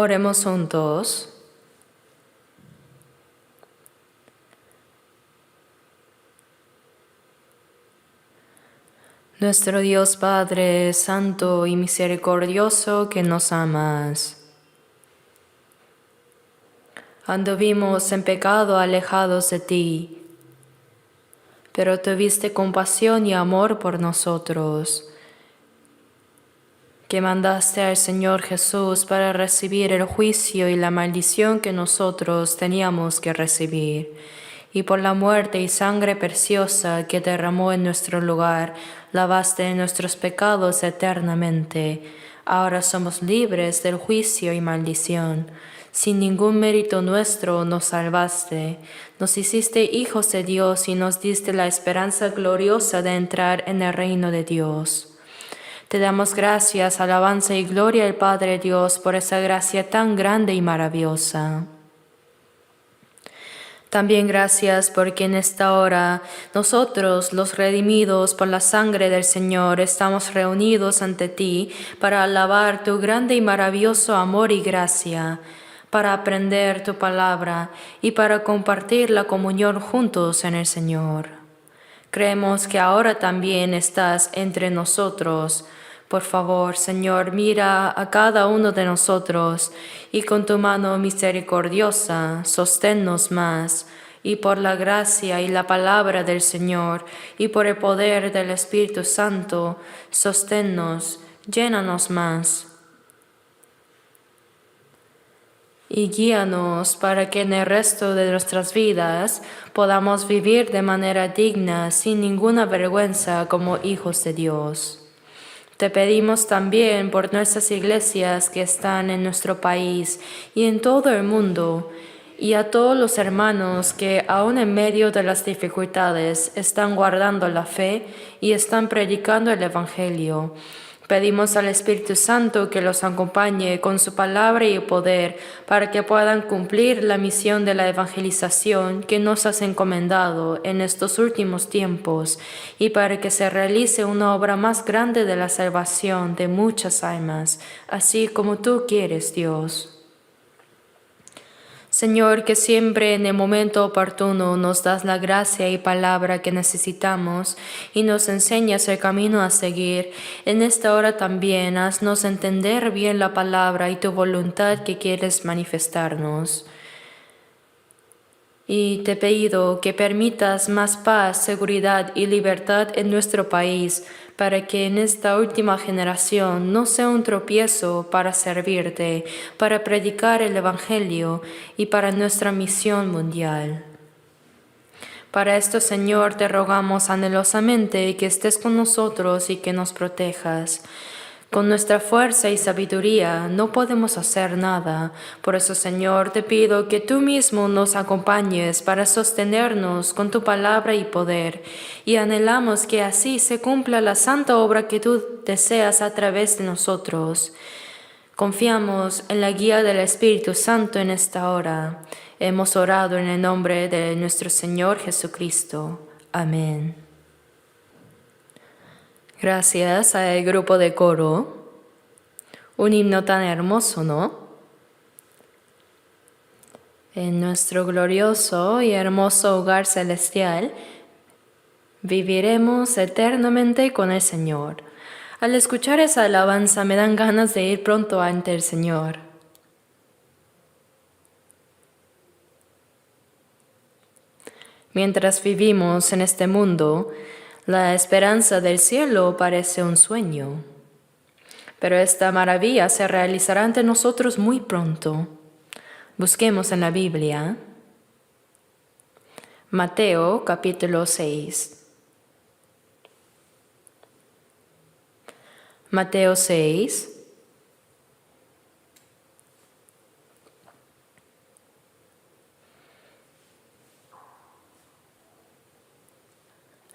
Oremos juntos. Nuestro Dios Padre, Santo y Misericordioso, que nos amas. Anduvimos en pecado alejados de ti, pero tuviste compasión y amor por nosotros, que mandaste al Señor Jesús para recibir el juicio y la maldición que nosotros teníamos que recibir, y por la muerte y sangre preciosa que derramó en nuestro lugar, lavaste nuestros pecados eternamente. Ahora somos libres del juicio y maldición. Sin ningún mérito nuestro nos salvaste, nos hiciste hijos de Dios y nos diste la esperanza gloriosa de entrar en el reino de Dios. Te damos gracias, alabanza y gloria al Padre Dios por esa gracia tan grande y maravillosa. También gracias porque en esta hora nosotros, los redimidos por la sangre del Señor, estamos reunidos ante ti para alabar tu grande y maravilloso amor y gracia, para aprender tu palabra y para compartir la comunión juntos en el Señor. Creemos que ahora también estás entre nosotros. Por favor, Señor, mira a cada uno de nosotros y con tu mano misericordiosa sosténnos más, y por la gracia y la palabra del Señor y por el poder del Espíritu Santo, sosténnos, llénanos más. Y guíanos para que en el resto de nuestras vidas podamos vivir de manera digna, sin ninguna vergüenza, como hijos de Dios. Te pedimos también por nuestras iglesias que están en nuestro país y en todo el mundo, y a todos los hermanos que aún en medio de las dificultades están guardando la fe y están predicando el Evangelio. Pedimos al Espíritu Santo que los acompañe con su palabra y poder para que puedan cumplir la misión de la evangelización que nos has encomendado en estos últimos tiempos y para que se realice una obra más grande de la salvación de muchas almas, así como tú quieres, Dios. Señor, que siempre en el momento oportuno nos das la gracia y palabra que necesitamos y nos enseñas el camino a seguir, en esta hora también haznos entender bien la palabra y tu voluntad que quieres manifestarnos. Y te pido que permitas más paz, seguridad y libertad en nuestro país, para que en esta última generación no sea un tropiezo para servirte, para predicar el Evangelio y para nuestra misión mundial. Para esto, Señor, te rogamos anhelosamente que estés con nosotros y que nos protejas. Con nuestra fuerza y sabiduría no podemos hacer nada. Por eso, Señor, te pido que tú mismo nos acompañes para sostenernos con tu palabra y poder. Y anhelamos que así se cumpla la santa obra que tú deseas a través de nosotros. Confiamos en la guía del Espíritu Santo en esta hora. Hemos orado en el nombre de nuestro Señor Jesucristo. Amén. Gracias al grupo de coro. Un himno tan hermoso, ¿no? En nuestro glorioso y hermoso hogar celestial, viviremos eternamente con el Señor. Al escuchar esa alabanza me dan ganas de ir pronto ante el Señor. Mientras vivimos en este mundo, la esperanza del cielo parece un sueño, pero esta maravilla se realizará ante nosotros muy pronto. Busquemos en la Biblia. Mateo capítulo 6. Mateo 6.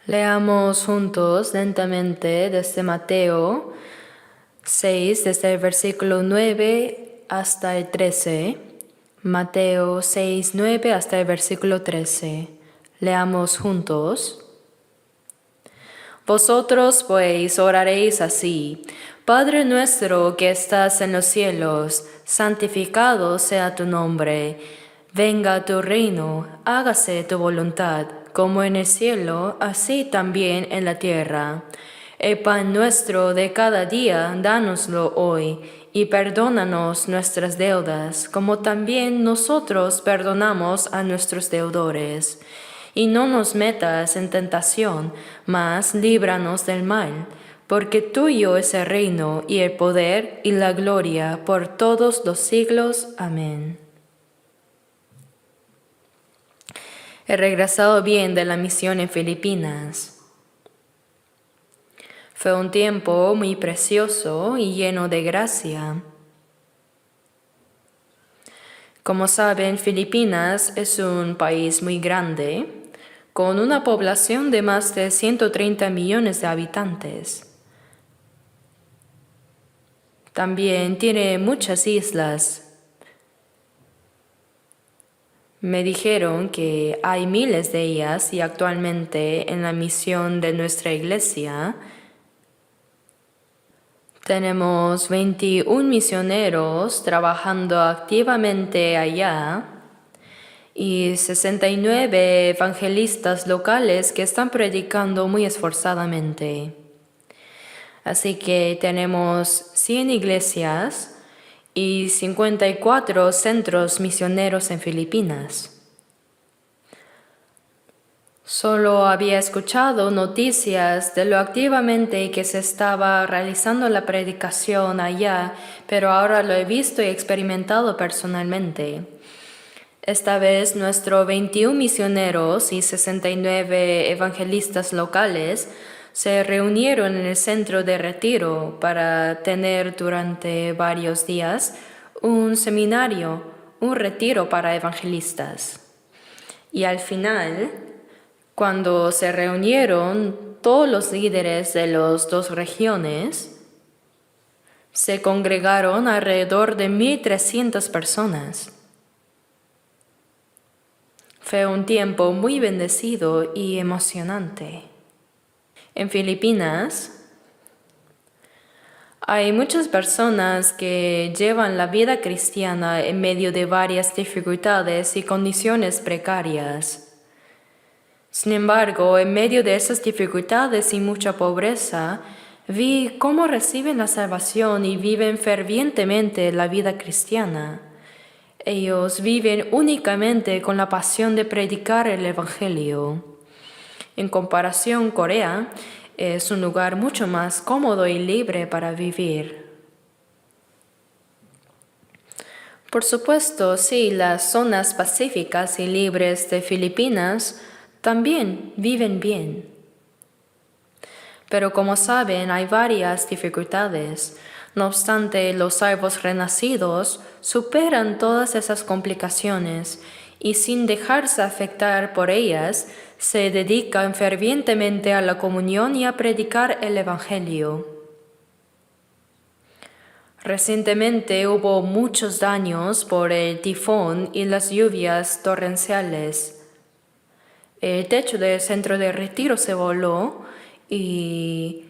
Leamos juntos lentamente desde Mateo 6, desde el versículo 9 hasta el 13. Mateo 6, 9 hasta el versículo 13. Leamos juntos. Vosotros pues oraréis así: Padre nuestro que estás en los cielos, santificado sea tu nombre. Venga tu reino, hágase tu voluntad, como en el cielo, así también en la tierra. El pan nuestro de cada día, dánoslo hoy, y perdónanos nuestras deudas, como también nosotros perdonamos a nuestros deudores. Y no nos metas en tentación, mas líbranos del mal, porque tuyo es el reino, y el poder, y la gloria, por todos los siglos. Amén. He regresado bien de la misión en Filipinas. Fue un tiempo muy precioso y lleno de gracia. Como saben, Filipinas es un país muy grande, con una población de más de 130 millones de habitantes. También tiene muchas islas. Me dijeron que hay miles de ellas y actualmente en la misión de nuestra iglesia tenemos 21 misioneros trabajando activamente allá y 69 evangelistas locales que están predicando muy esforzadamente. Así que tenemos 100 iglesias y 54 centros misioneros en Filipinas. Solo había escuchado noticias de lo activamente que se estaba realizando la predicación allá, pero ahora lo he visto y experimentado personalmente. Esta vez nuestros 21 misioneros y 69 evangelistas locales se reunieron en el centro de retiro para tener durante varios días un seminario, un retiro para evangelistas. Y al final, cuando se reunieron todos los líderes de las dos regiones, se congregaron alrededor de 1,300 personas. Fue un tiempo muy bendecido y emocionante. En Filipinas hay muchas personas que llevan la vida cristiana en medio de varias dificultades y condiciones precarias. Sin embargo, en medio de esas dificultades y mucha pobreza, vi cómo reciben la salvación y viven fervientemente la vida cristiana. Ellos viven únicamente con la pasión de predicar el Evangelio. En comparación, Corea es un lugar mucho más cómodo y libre para vivir. Por supuesto, sí, las zonas pacíficas y libres de Filipinas también viven bien. Pero como saben, hay varias dificultades. No obstante, los salvos renacidos superan todas esas complicaciones y sin dejarse afectar por ellas, se dedican fervientemente a la comunión y a predicar el Evangelio. Recientemente hubo muchos daños por el tifón y las lluvias torrenciales. El techo del centro de retiro se voló y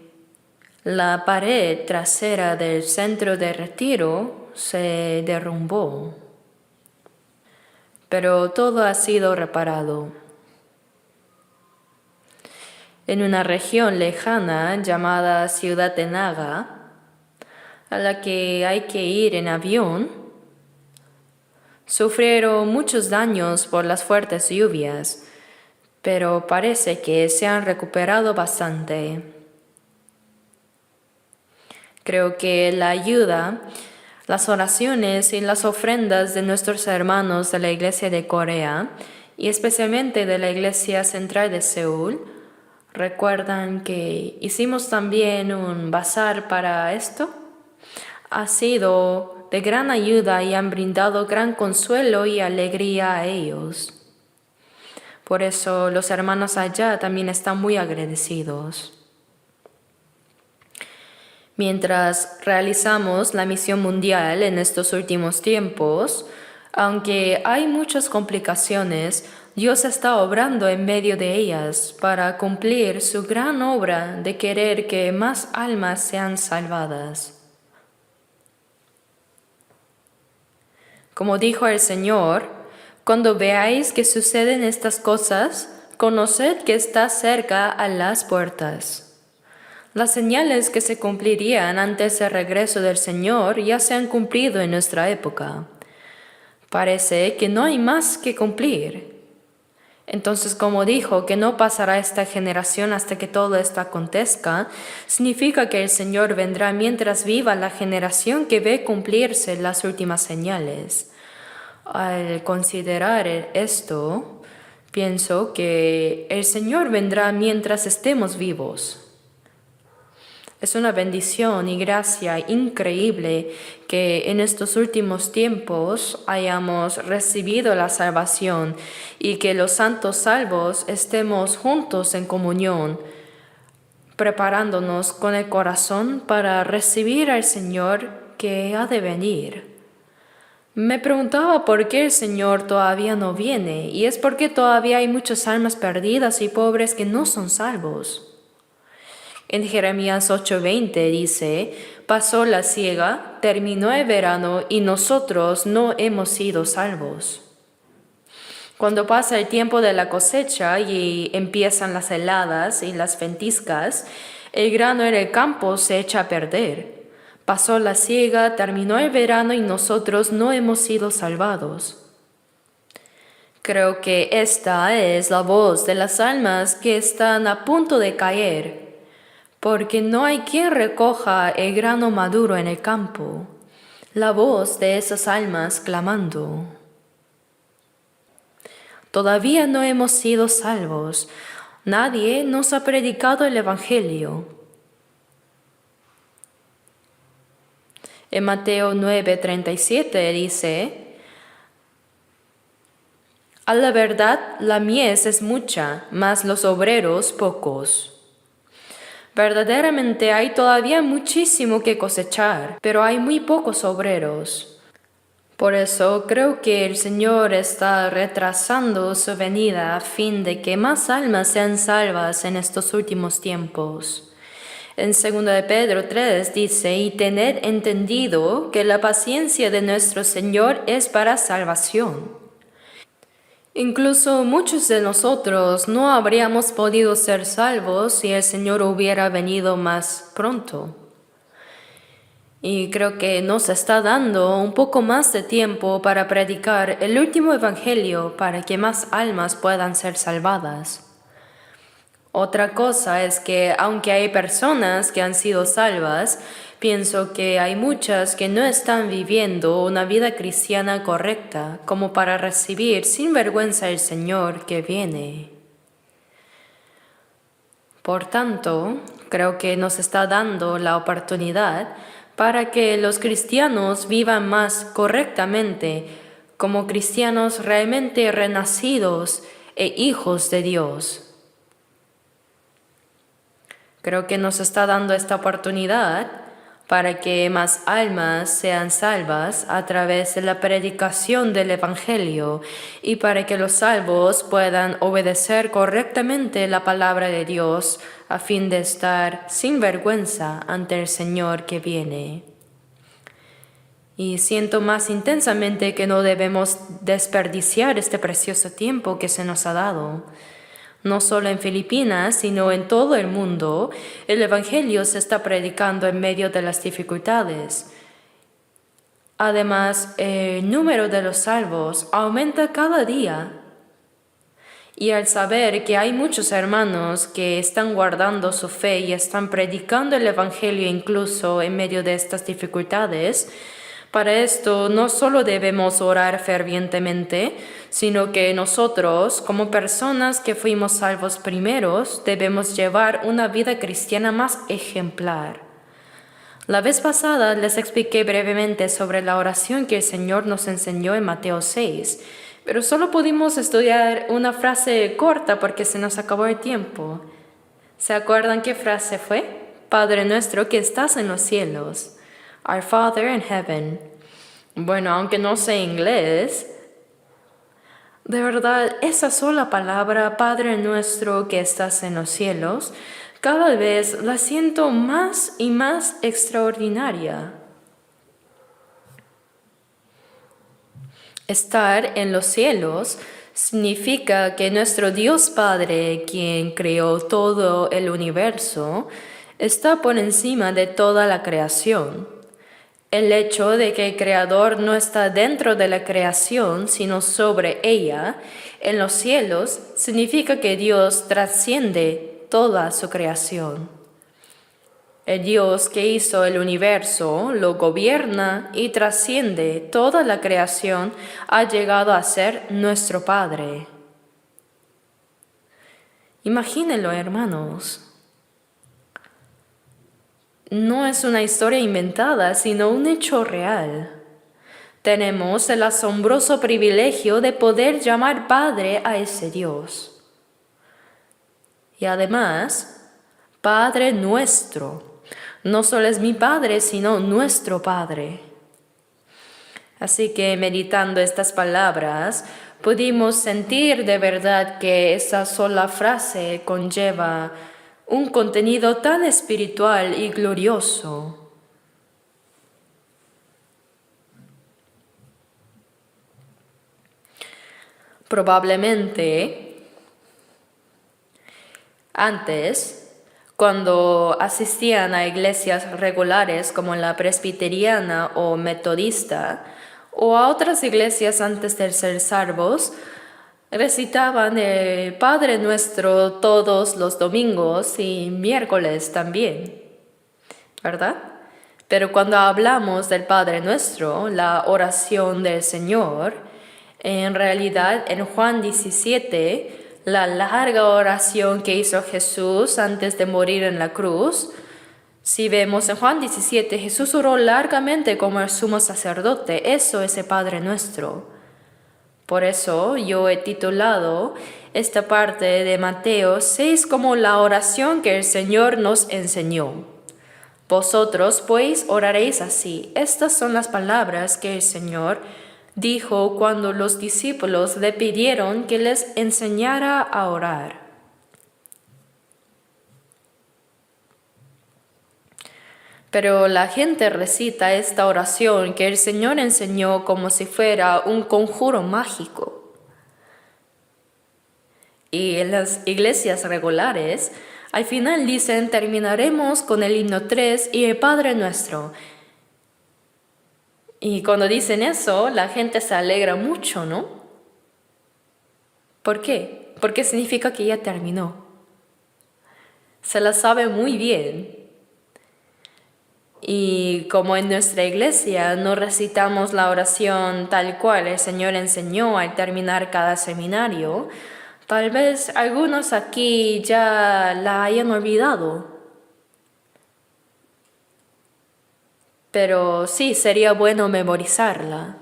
la pared trasera del centro de retiro se derrumbó. Pero todo ha sido reparado. En una región lejana llamada Ciudad de Naga, a la que hay que ir en avión, sufrieron muchos daños por las fuertes lluvias, pero parece que se han recuperado bastante. Creo que la ayuda, las oraciones y las ofrendas de nuestros hermanos de la Iglesia de Corea, y especialmente de la Iglesia Central de Seúl, ¿recuerdan que hicimos también un bazar para esto? Ha sido de gran ayuda y han brindado gran consuelo y alegría a ellos. Por eso los hermanos allá también están muy agradecidos. Mientras realizamos la misión mundial en estos últimos tiempos, aunque hay muchas complicaciones, Dios está obrando en medio de ellas para cumplir su gran obra de querer que más almas sean salvadas. Como dijo el Señor, cuando veáis que suceden estas cosas, conoced que está cerca a las puertas. Las señales que se cumplirían antes del regreso del Señor ya se han cumplido en nuestra época. Parece que no hay más que cumplir. Entonces, como dijo que no pasará esta generación hasta que todo esto acontezca, significa que el Señor vendrá mientras viva la generación que ve cumplirse las últimas señales. Al considerar esto, pienso que el Señor vendrá mientras estemos vivos. Es una bendición y gracia increíble que en estos últimos tiempos hayamos recibido la salvación y que los santos salvos estemos juntos en comunión, preparándonos con el corazón para recibir al Señor que ha de venir. Me preguntaba por qué el Señor todavía no viene, y es porque todavía hay muchas almas perdidas y pobres que no son salvos. En Jeremías 8:20 dice, pasó la siega, terminó el verano y nosotros no hemos sido salvos. Cuando pasa el tiempo de la cosecha y empiezan las heladas y las ventiscas, el grano en el campo se echa a perder. Pasó la siega, terminó el verano y nosotros no hemos sido salvados. Creo que esta es la voz de las almas que están a punto de caer, porque no hay quien recoja el grano maduro en el campo, la voz de esas almas clamando. Todavía no hemos sido salvos, nadie nos ha predicado el Evangelio. En Mateo 9:37 dice, a la verdad la mies es mucha, mas los obreros pocos. Verdaderamente hay todavía muchísimo que cosechar, pero hay muy pocos obreros. Por eso creo que el Señor está retrasando su venida a fin de que más almas sean salvas en estos últimos tiempos. En 2 de Pedro 3 dice, y tened entendido que la paciencia de nuestro Señor es para salvación. Incluso muchos de nosotros no habríamos podido ser salvos si el Señor hubiera venido más pronto. Y creo que nos está dando un poco más de tiempo para predicar el último evangelio para que más almas puedan ser salvadas. Otra cosa es que aunque hay personas que han sido salvas, pienso que hay muchas que no están viviendo una vida cristiana correcta como para recibir sin vergüenza el Señor que viene. Por tanto, creo que nos está dando la oportunidad para que los cristianos vivan más correctamente como cristianos realmente renacidos e hijos de Dios. Creo que nos está dando esta oportunidad para que más almas sean salvas a través de la predicación del Evangelio y para que los salvos puedan obedecer correctamente la palabra de Dios a fin de estar sin vergüenza ante el Señor que viene. Y siento más intensamente que no debemos desperdiciar este precioso tiempo que se nos ha dado. No solo en Filipinas, sino en todo el mundo, el Evangelio se está predicando en medio de las dificultades. Además, el número de los salvos aumenta cada día. Y al saber que hay muchos hermanos que están guardando su fe y están predicando el Evangelio incluso en medio de estas dificultades, para esto no solo debemos orar fervientemente, sino que nosotros, como personas que fuimos salvos primeros, debemos llevar una vida cristiana más ejemplar. La vez pasada les expliqué brevemente sobre la oración que el Señor nos enseñó en Mateo 6, pero solo pudimos estudiar una frase corta porque se nos acabó el tiempo. ¿Se acuerdan qué frase fue? Padre nuestro que estás en los cielos. Our Father in Heaven. Bueno, aunque no sé inglés, De verdad, esa sola palabra, Padre nuestro que estás en los cielos, cada vez la siento más y más extraordinaria. Estar en los cielos significa que nuestro Dios Padre, quien creó todo el universo, está por encima de toda la creación. El hecho de que el Creador no está dentro de la creación, sino sobre ella, en los cielos, significa que Dios trasciende toda su creación. El Dios que hizo el universo lo gobierna y trasciende toda la creación, ha llegado a ser nuestro Padre. Imagínenlo, hermanos. No es una historia inventada, sino un hecho real. Tenemos el asombroso privilegio de poder llamar Padre a ese Dios. Y además, Padre nuestro. No solo es mi Padre, sino nuestro Padre. Así que meditando estas palabras, pudimos sentir de verdad que esa sola frase conlleva un contenido tan espiritual y glorioso. Probablemente, antes, cuando asistían a iglesias regulares como la presbiteriana o metodista, o a otras iglesias antes de ser salvos, recitaban el Padre Nuestro todos los domingos y miércoles también, ¿verdad? Pero cuando hablamos del Padre Nuestro, la oración del Señor, en realidad en Juan 17, la larga oración que hizo Jesús antes de morir en la cruz, si vemos en Juan 17, Jesús oró largamente como el sumo sacerdote. Eso es el Padre Nuestro. Por eso yo he titulado esta parte de Mateo 6 como la oración que el Señor nos enseñó. Vosotros pues oraréis así. Estas son las palabras que el Señor dijo cuando los discípulos le pidieron que les enseñara a orar. Pero la gente recita esta oración que el Señor enseñó como si fuera un conjuro mágico. Y en las iglesias regulares, al final dicen, terminaremos con el himno 3 y el Padre Nuestro. Y cuando dicen eso, la gente se alegra mucho, ¿no? ¿Por qué? Porque significa que ya terminó. Se la sabe muy bien. Y como en nuestra iglesia no recitamos la oración tal cual el Señor enseñó al terminar cada seminario, tal vez algunos aquí ya la hayan olvidado. Pero sí, sería bueno memorizarla.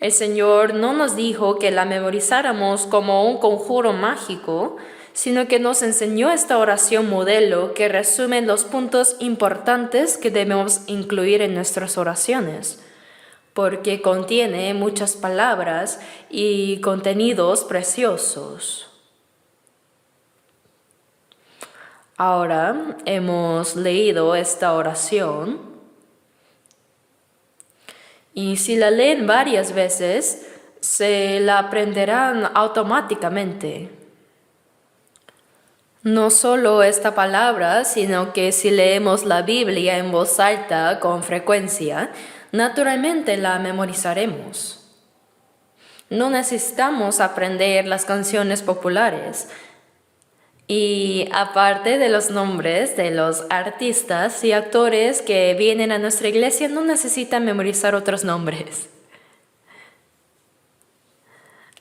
El Señor no nos dijo que la memorizáramos como un conjuro mágico, sino que nos enseñó esta oración modelo que resume los puntos importantes que debemos incluir en nuestras oraciones, porque contiene muchas palabras y contenidos preciosos. Ahora hemos leído esta oración y si la leen varias veces, se la aprenderán automáticamente. No solo esta palabra, sino que si leemos la Biblia en voz alta con frecuencia, naturalmente la memorizaremos. No necesitamos aprender las canciones populares. Y aparte de los nombres de los artistas y actores que vienen a nuestra iglesia, no necesitan memorizar otros nombres.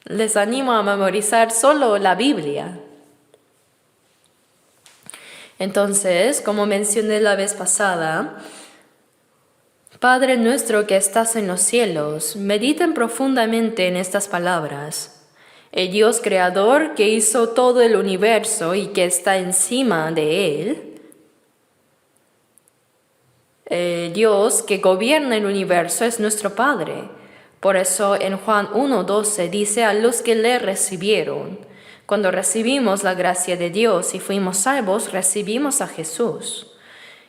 Les animo a memorizar solo la Biblia. Entonces, como mencioné la vez pasada, Padre nuestro que estás en los cielos, mediten profundamente en estas palabras. El Dios creador que hizo todo el universo y que está encima de él, el Dios que gobierna el universo es nuestro Padre. Por eso en Juan 1:12 dice a los que le recibieron. Cuando recibimos la gracia de Dios y fuimos salvos, recibimos a Jesús.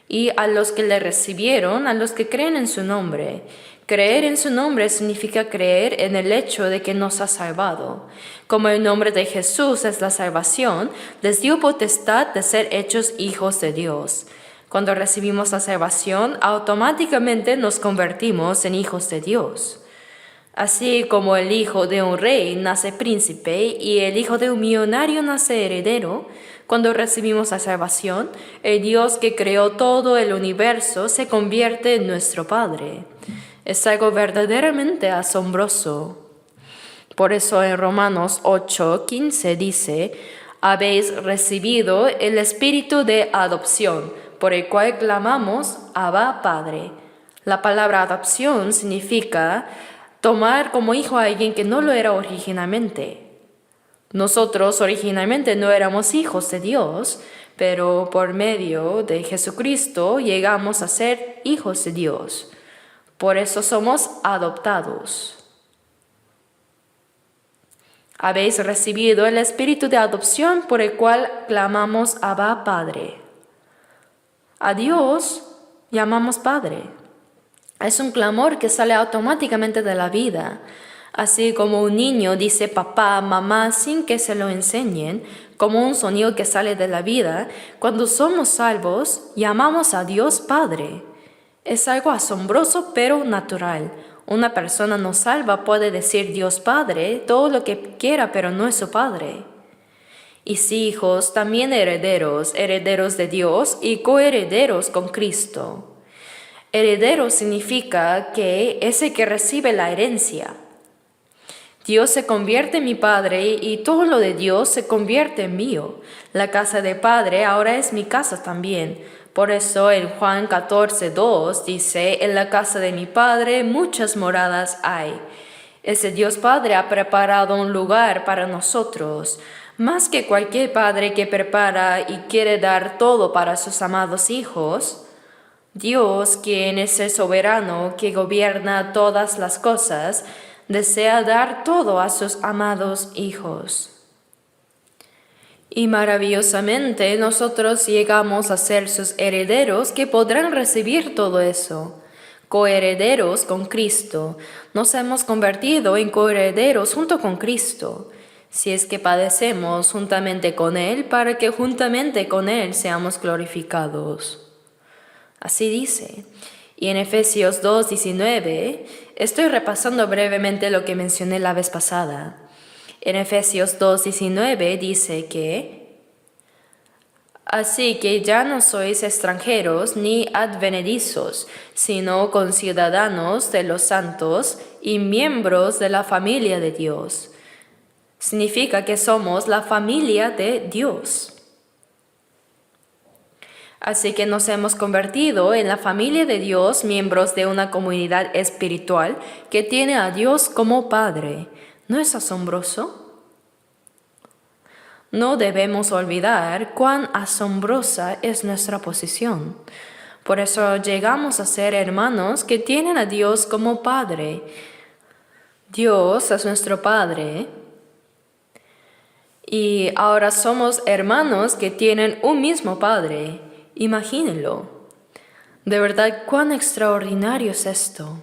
Y a los que le recibieron, a los que creen en su nombre. Creer en su nombre significa creer en el hecho de que nos ha salvado. Como el nombre de Jesús es la salvación, les dio potestad de ser hechos hijos de Dios. Cuando recibimos la salvación, automáticamente nos convertimos en hijos de Dios. Así como el hijo de un rey nace príncipe y el hijo de un millonario nace heredero, cuando recibimos la salvación, el Dios que creó todo el universo se convierte en nuestro Padre. Es algo verdaderamente asombroso. Por eso en Romanos 8:15 dice, habéis recibido el espíritu de adopción, por el cual clamamos, Abba, Padre. La palabra adopción significa tomar como hijo a alguien que no lo era originalmente. Nosotros originalmente no éramos hijos de Dios, pero por medio de Jesucristo llegamos a ser hijos de Dios. Por eso somos adoptados. Habéis recibido el espíritu de adopción por el cual clamamos Abba, Padre. A Dios llamamos Padre. Es un clamor que sale automáticamente de la vida. Así como un niño dice papá, mamá sin que se lo enseñen, como un sonido que sale de la vida, cuando somos salvos, llamamos a Dios Padre. Es algo asombroso pero natural. Una persona no salva puede decir Dios Padre todo lo que quiera, pero no es su Padre. Y si hijos, también herederos, herederos de Dios y coherederos con Cristo. Heredero significa que es el que recibe la herencia. Dios se convierte en mi Padre y todo lo de Dios se convierte en mío. La casa de Padre ahora es mi casa también. Por eso en Juan 14:2 dice, en la casa de mi Padre muchas moradas hay. Ese Dios Padre ha preparado un lugar para nosotros. Más que cualquier padre que prepara y quiere dar todo para sus amados hijos, Dios, quien es el soberano que gobierna todas las cosas, desea dar todo a sus amados hijos. Y maravillosamente nosotros llegamos a ser sus herederos que podrán recibir todo eso. Coherederos con Cristo. Nos hemos convertido en coherederos junto con Cristo, si es que padecemos juntamente con Él, para que juntamente con Él seamos glorificados. Así dice. Y en Efesios 2:19, estoy repasando brevemente lo que mencioné la vez pasada. En Efesios 2:19 dice que, así que ya no sois extranjeros ni advenedizos, sino conciudadanos de los santos y miembros de la familia de Dios. Significa que somos la familia de Dios. Así que nos hemos convertido en la familia de Dios, miembros de una comunidad espiritual que tiene a Dios como Padre. ¿No es asombroso? No debemos olvidar cuán asombrosa es nuestra posición. Por eso llegamos a ser hermanos que tienen a Dios como Padre. Dios es nuestro Padre. Y ahora somos hermanos que tienen un mismo Padre. Imagínenlo. De verdad, cuán extraordinario es esto.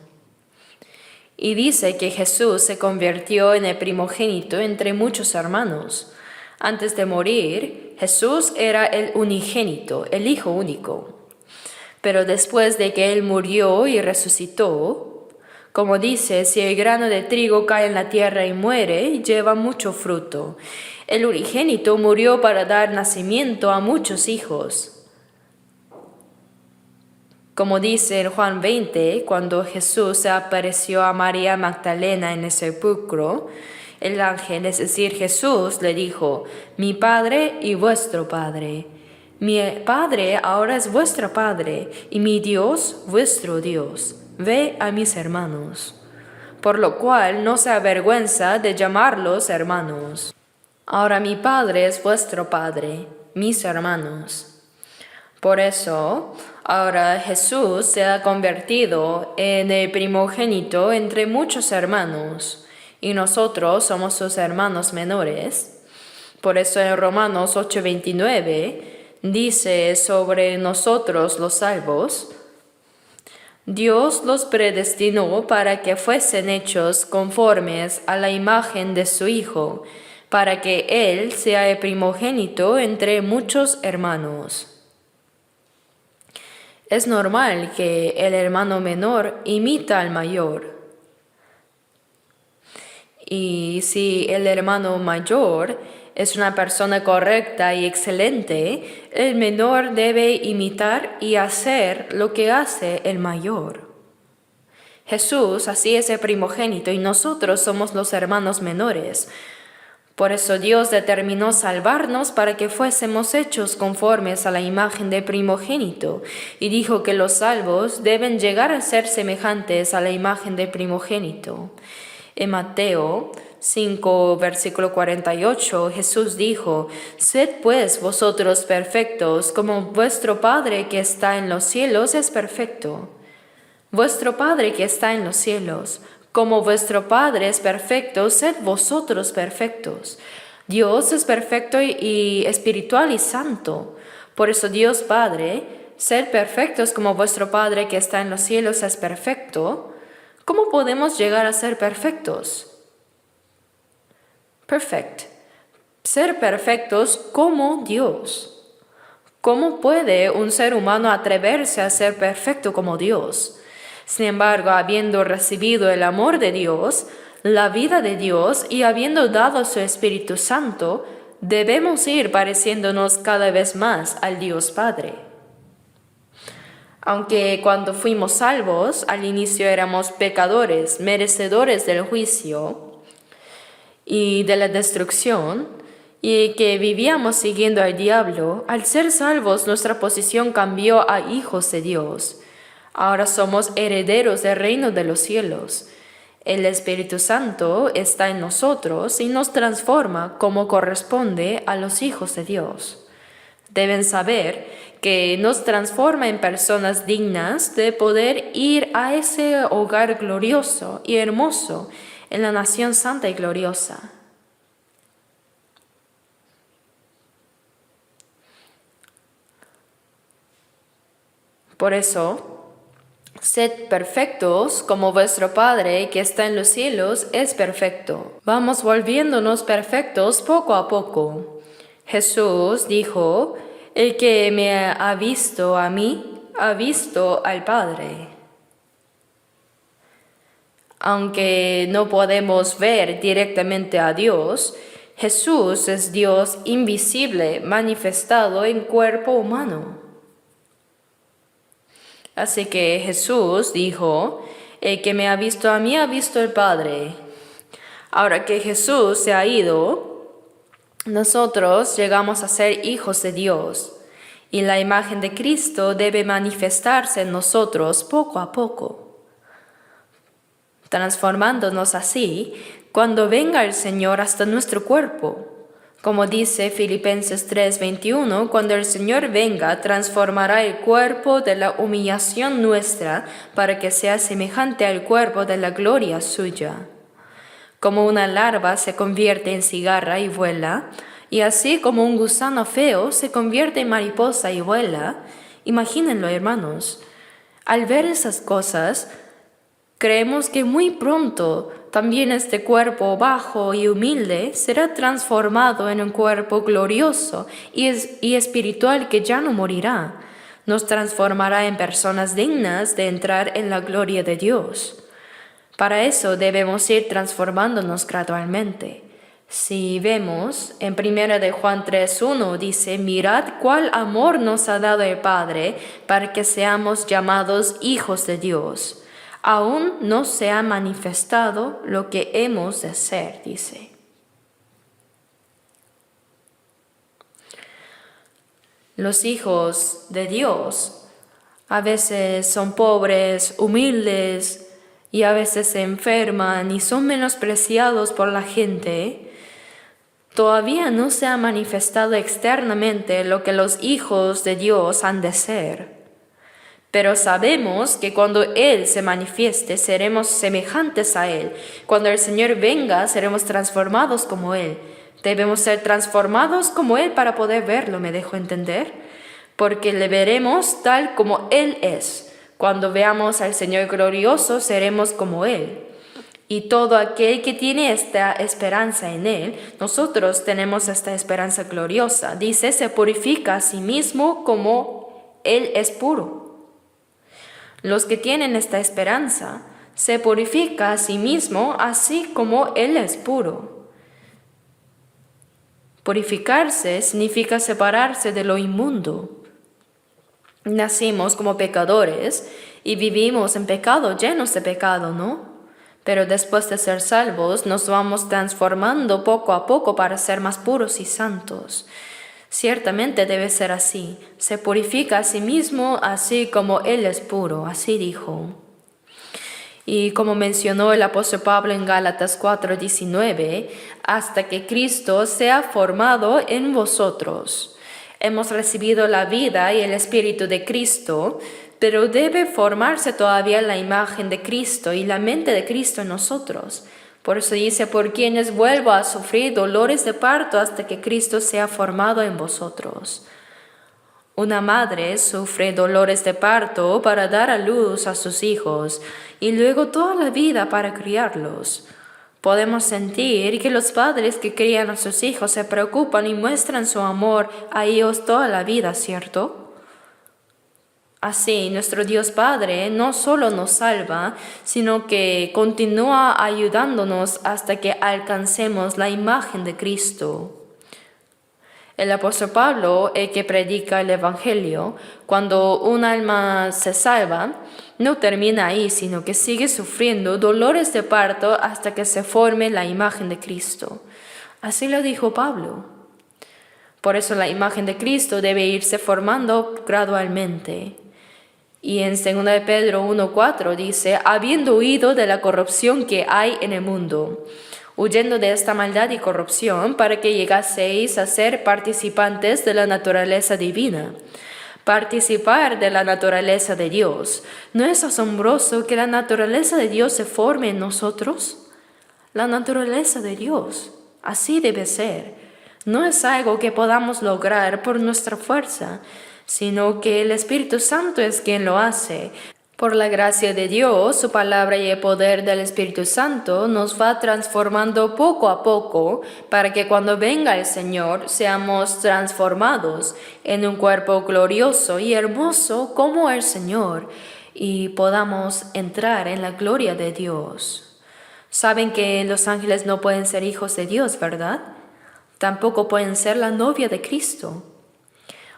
Y dice que Jesús se convirtió en el primogénito entre muchos hermanos. Antes de morir, Jesús era el unigénito, el Hijo único. Pero después de que Él murió y resucitó, como dice, si el grano de trigo cae en la tierra y muere, lleva mucho fruto. El unigénito murió para dar nacimiento a muchos hijos. Como dice en Juan 20, cuando Jesús se apareció a María Magdalena en el sepulcro, el ángel, es decir, Jesús, le dijo, mi Padre y vuestro Padre. Mi Padre ahora es vuestro Padre, y mi Dios, vuestro Dios. Ve a mis hermanos. Por lo cual no se avergüenza de llamarlos hermanos. Ahora mi Padre es vuestro Padre, mis hermanos. Por eso, Ahora Jesús se ha convertido en el primogénito entre muchos hermanos, y nosotros somos sus hermanos menores. Por eso en Romanos 8:29 dice sobre nosotros los salvos: Dios los predestinó para que fuesen hechos conformes a la imagen de su Hijo, para que Él sea el primogénito entre muchos hermanos. Es normal que el hermano menor imita al mayor. Y si el hermano mayor es una persona correcta y excelente, el menor debe imitar y hacer lo que hace el mayor. Jesús así es el primogénito y nosotros somos los hermanos menores. Por eso Dios determinó salvarnos para que fuésemos hechos conformes a la imagen del primogénito, y dijo que los salvos deben llegar a ser semejantes a la imagen del primogénito. En Mateo 5, versículo 48, Jesús dijo: Sed pues vosotros perfectos, como vuestro Padre que está en los cielos es perfecto. Vuestro Padre que está en los cielos, como vuestro Padre es perfecto, sed vosotros perfectos. Dios es perfecto y espiritual y santo. Por eso Dios Padre, sed perfectos como vuestro Padre que está en los cielos es perfecto. ¿Cómo podemos llegar a ser perfectos? Perfect. Ser perfectos como Dios. ¿Cómo puede un ser humano atreverse a ser perfecto como Dios? Sin embargo, habiendo recibido el amor de Dios, la vida de Dios y habiendo dado su Espíritu Santo, debemos ir pareciéndonos cada vez más al Dios Padre. Aunque cuando fuimos salvos, al inicio éramos pecadores, merecedores del juicio y de la destrucción, y que vivíamos siguiendo al diablo, al ser salvos nuestra posición cambió a hijos de Dios. Ahora somos herederos del reino de los cielos. El Espíritu Santo está en nosotros y nos transforma como corresponde a los hijos de Dios. Deben saber que nos transforma en personas dignas de poder ir a ese hogar glorioso y hermoso en la nación santa y gloriosa. Por eso, sed perfectos como vuestro Padre que está en los cielos es perfecto. Vamos volviéndonos perfectos poco a poco. Jesús dijo: El que me ha visto a mí, ha visto al Padre. Aunque no podemos ver directamente a Dios, Jesús es Dios invisible manifestado en cuerpo humano. Así que Jesús dijo: El que me ha visto a mí ha visto al Padre. Ahora que Jesús se ha ido, nosotros llegamos a ser hijos de Dios, y la imagen de Cristo debe manifestarse en nosotros poco a poco, transformándonos así cuando venga el Señor hasta nuestro cuerpo. Como dice Filipenses 3:21, cuando el Señor venga, transformará el cuerpo de la humillación nuestra para que sea semejante al cuerpo de la gloria suya. Como una larva se convierte en cigarra y vuela, y así como un gusano feo se convierte en mariposa y vuela, imagínenlo, hermanos. Al ver esas cosas, creemos que muy pronto también este cuerpo bajo y humilde será transformado en un cuerpo glorioso y espiritual que ya no morirá. Nos transformará en personas dignas de entrar en la gloria de Dios. Para eso debemos ir transformándonos gradualmente. Si vemos en 1 de Juan 3:1 dice: Mirad cuál amor nos ha dado el Padre para que seamos llamados hijos de Dios. Aún no se ha manifestado lo que hemos de ser, dice. Los hijos de Dios a veces son pobres, humildes, y a veces se enferman y son menospreciados por la gente. Todavía no se ha manifestado externamente lo que los hijos de Dios han de ser. Pero sabemos que cuando Él se manifieste, seremos semejantes a Él. Cuando el Señor venga, seremos transformados como Él. Debemos ser transformados como Él para poder verlo, ¿me dejo entender? Porque le veremos tal como Él es. Cuando veamos al Señor glorioso, seremos como Él. Y todo aquel que tiene esta esperanza en Él, nosotros tenemos esta esperanza gloriosa. Dice, se purifica a sí mismo como Él es puro. Los que tienen esta esperanza, se purifica a sí mismo así como Él es puro. Purificarse significa separarse de lo inmundo. Nacimos como pecadores y vivimos en pecado, llenos de pecado, ¿no? Pero después de ser salvos, nos vamos transformando poco a poco para ser más puros y santos. Ciertamente debe ser así. Se purifica a sí mismo así como Él es puro, así dijo. Y como mencionó el apóstol Pablo en Gálatas 4:19, hasta que Cristo sea formado en vosotros. Hemos recibido la vida y el Espíritu de Cristo, pero debe formarse todavía la imagen de Cristo y la mente de Cristo en nosotros. Por eso dice, por quienes vuelvo a sufrir dolores de parto hasta que Cristo sea formado en vosotros. Una madre sufre dolores de parto para dar a luz a sus hijos y luego toda la vida para criarlos. Podemos sentir que los padres que crían a sus hijos se preocupan y muestran su amor a ellos toda la vida, ¿cierto? Así, nuestro Dios Padre no solo nos salva, sino que continúa ayudándonos hasta que alcancemos la imagen de Cristo. El apóstol Pablo, el que predica el Evangelio, cuando un alma se salva, no termina ahí, sino que sigue sufriendo dolores de parto hasta que se forme la imagen de Cristo. Así lo dijo Pablo. Por eso la imagen de Cristo debe irse formando gradualmente. Y en 2 de Pedro 1:4 dice, habiendo huido de la corrupción que hay en el mundo, huyendo de esta maldad y corrupción para que llegaseis a ser participantes de la naturaleza divina. Participar de la naturaleza de Dios. ¿No es asombroso que la naturaleza de Dios se forme en nosotros? La naturaleza de Dios, así debe ser. No es algo que podamos lograr por nuestra fuerza, sino que el Espíritu Santo es quien lo hace. Por la gracia de Dios, su palabra y el poder del Espíritu Santo nos va transformando poco a poco para que cuando venga el Señor seamos transformados en un cuerpo glorioso y hermoso como el Señor y podamos entrar en la gloria de Dios. Saben que los ángeles no pueden ser hijos de Dios, ¿verdad? Tampoco pueden ser la novia de Cristo.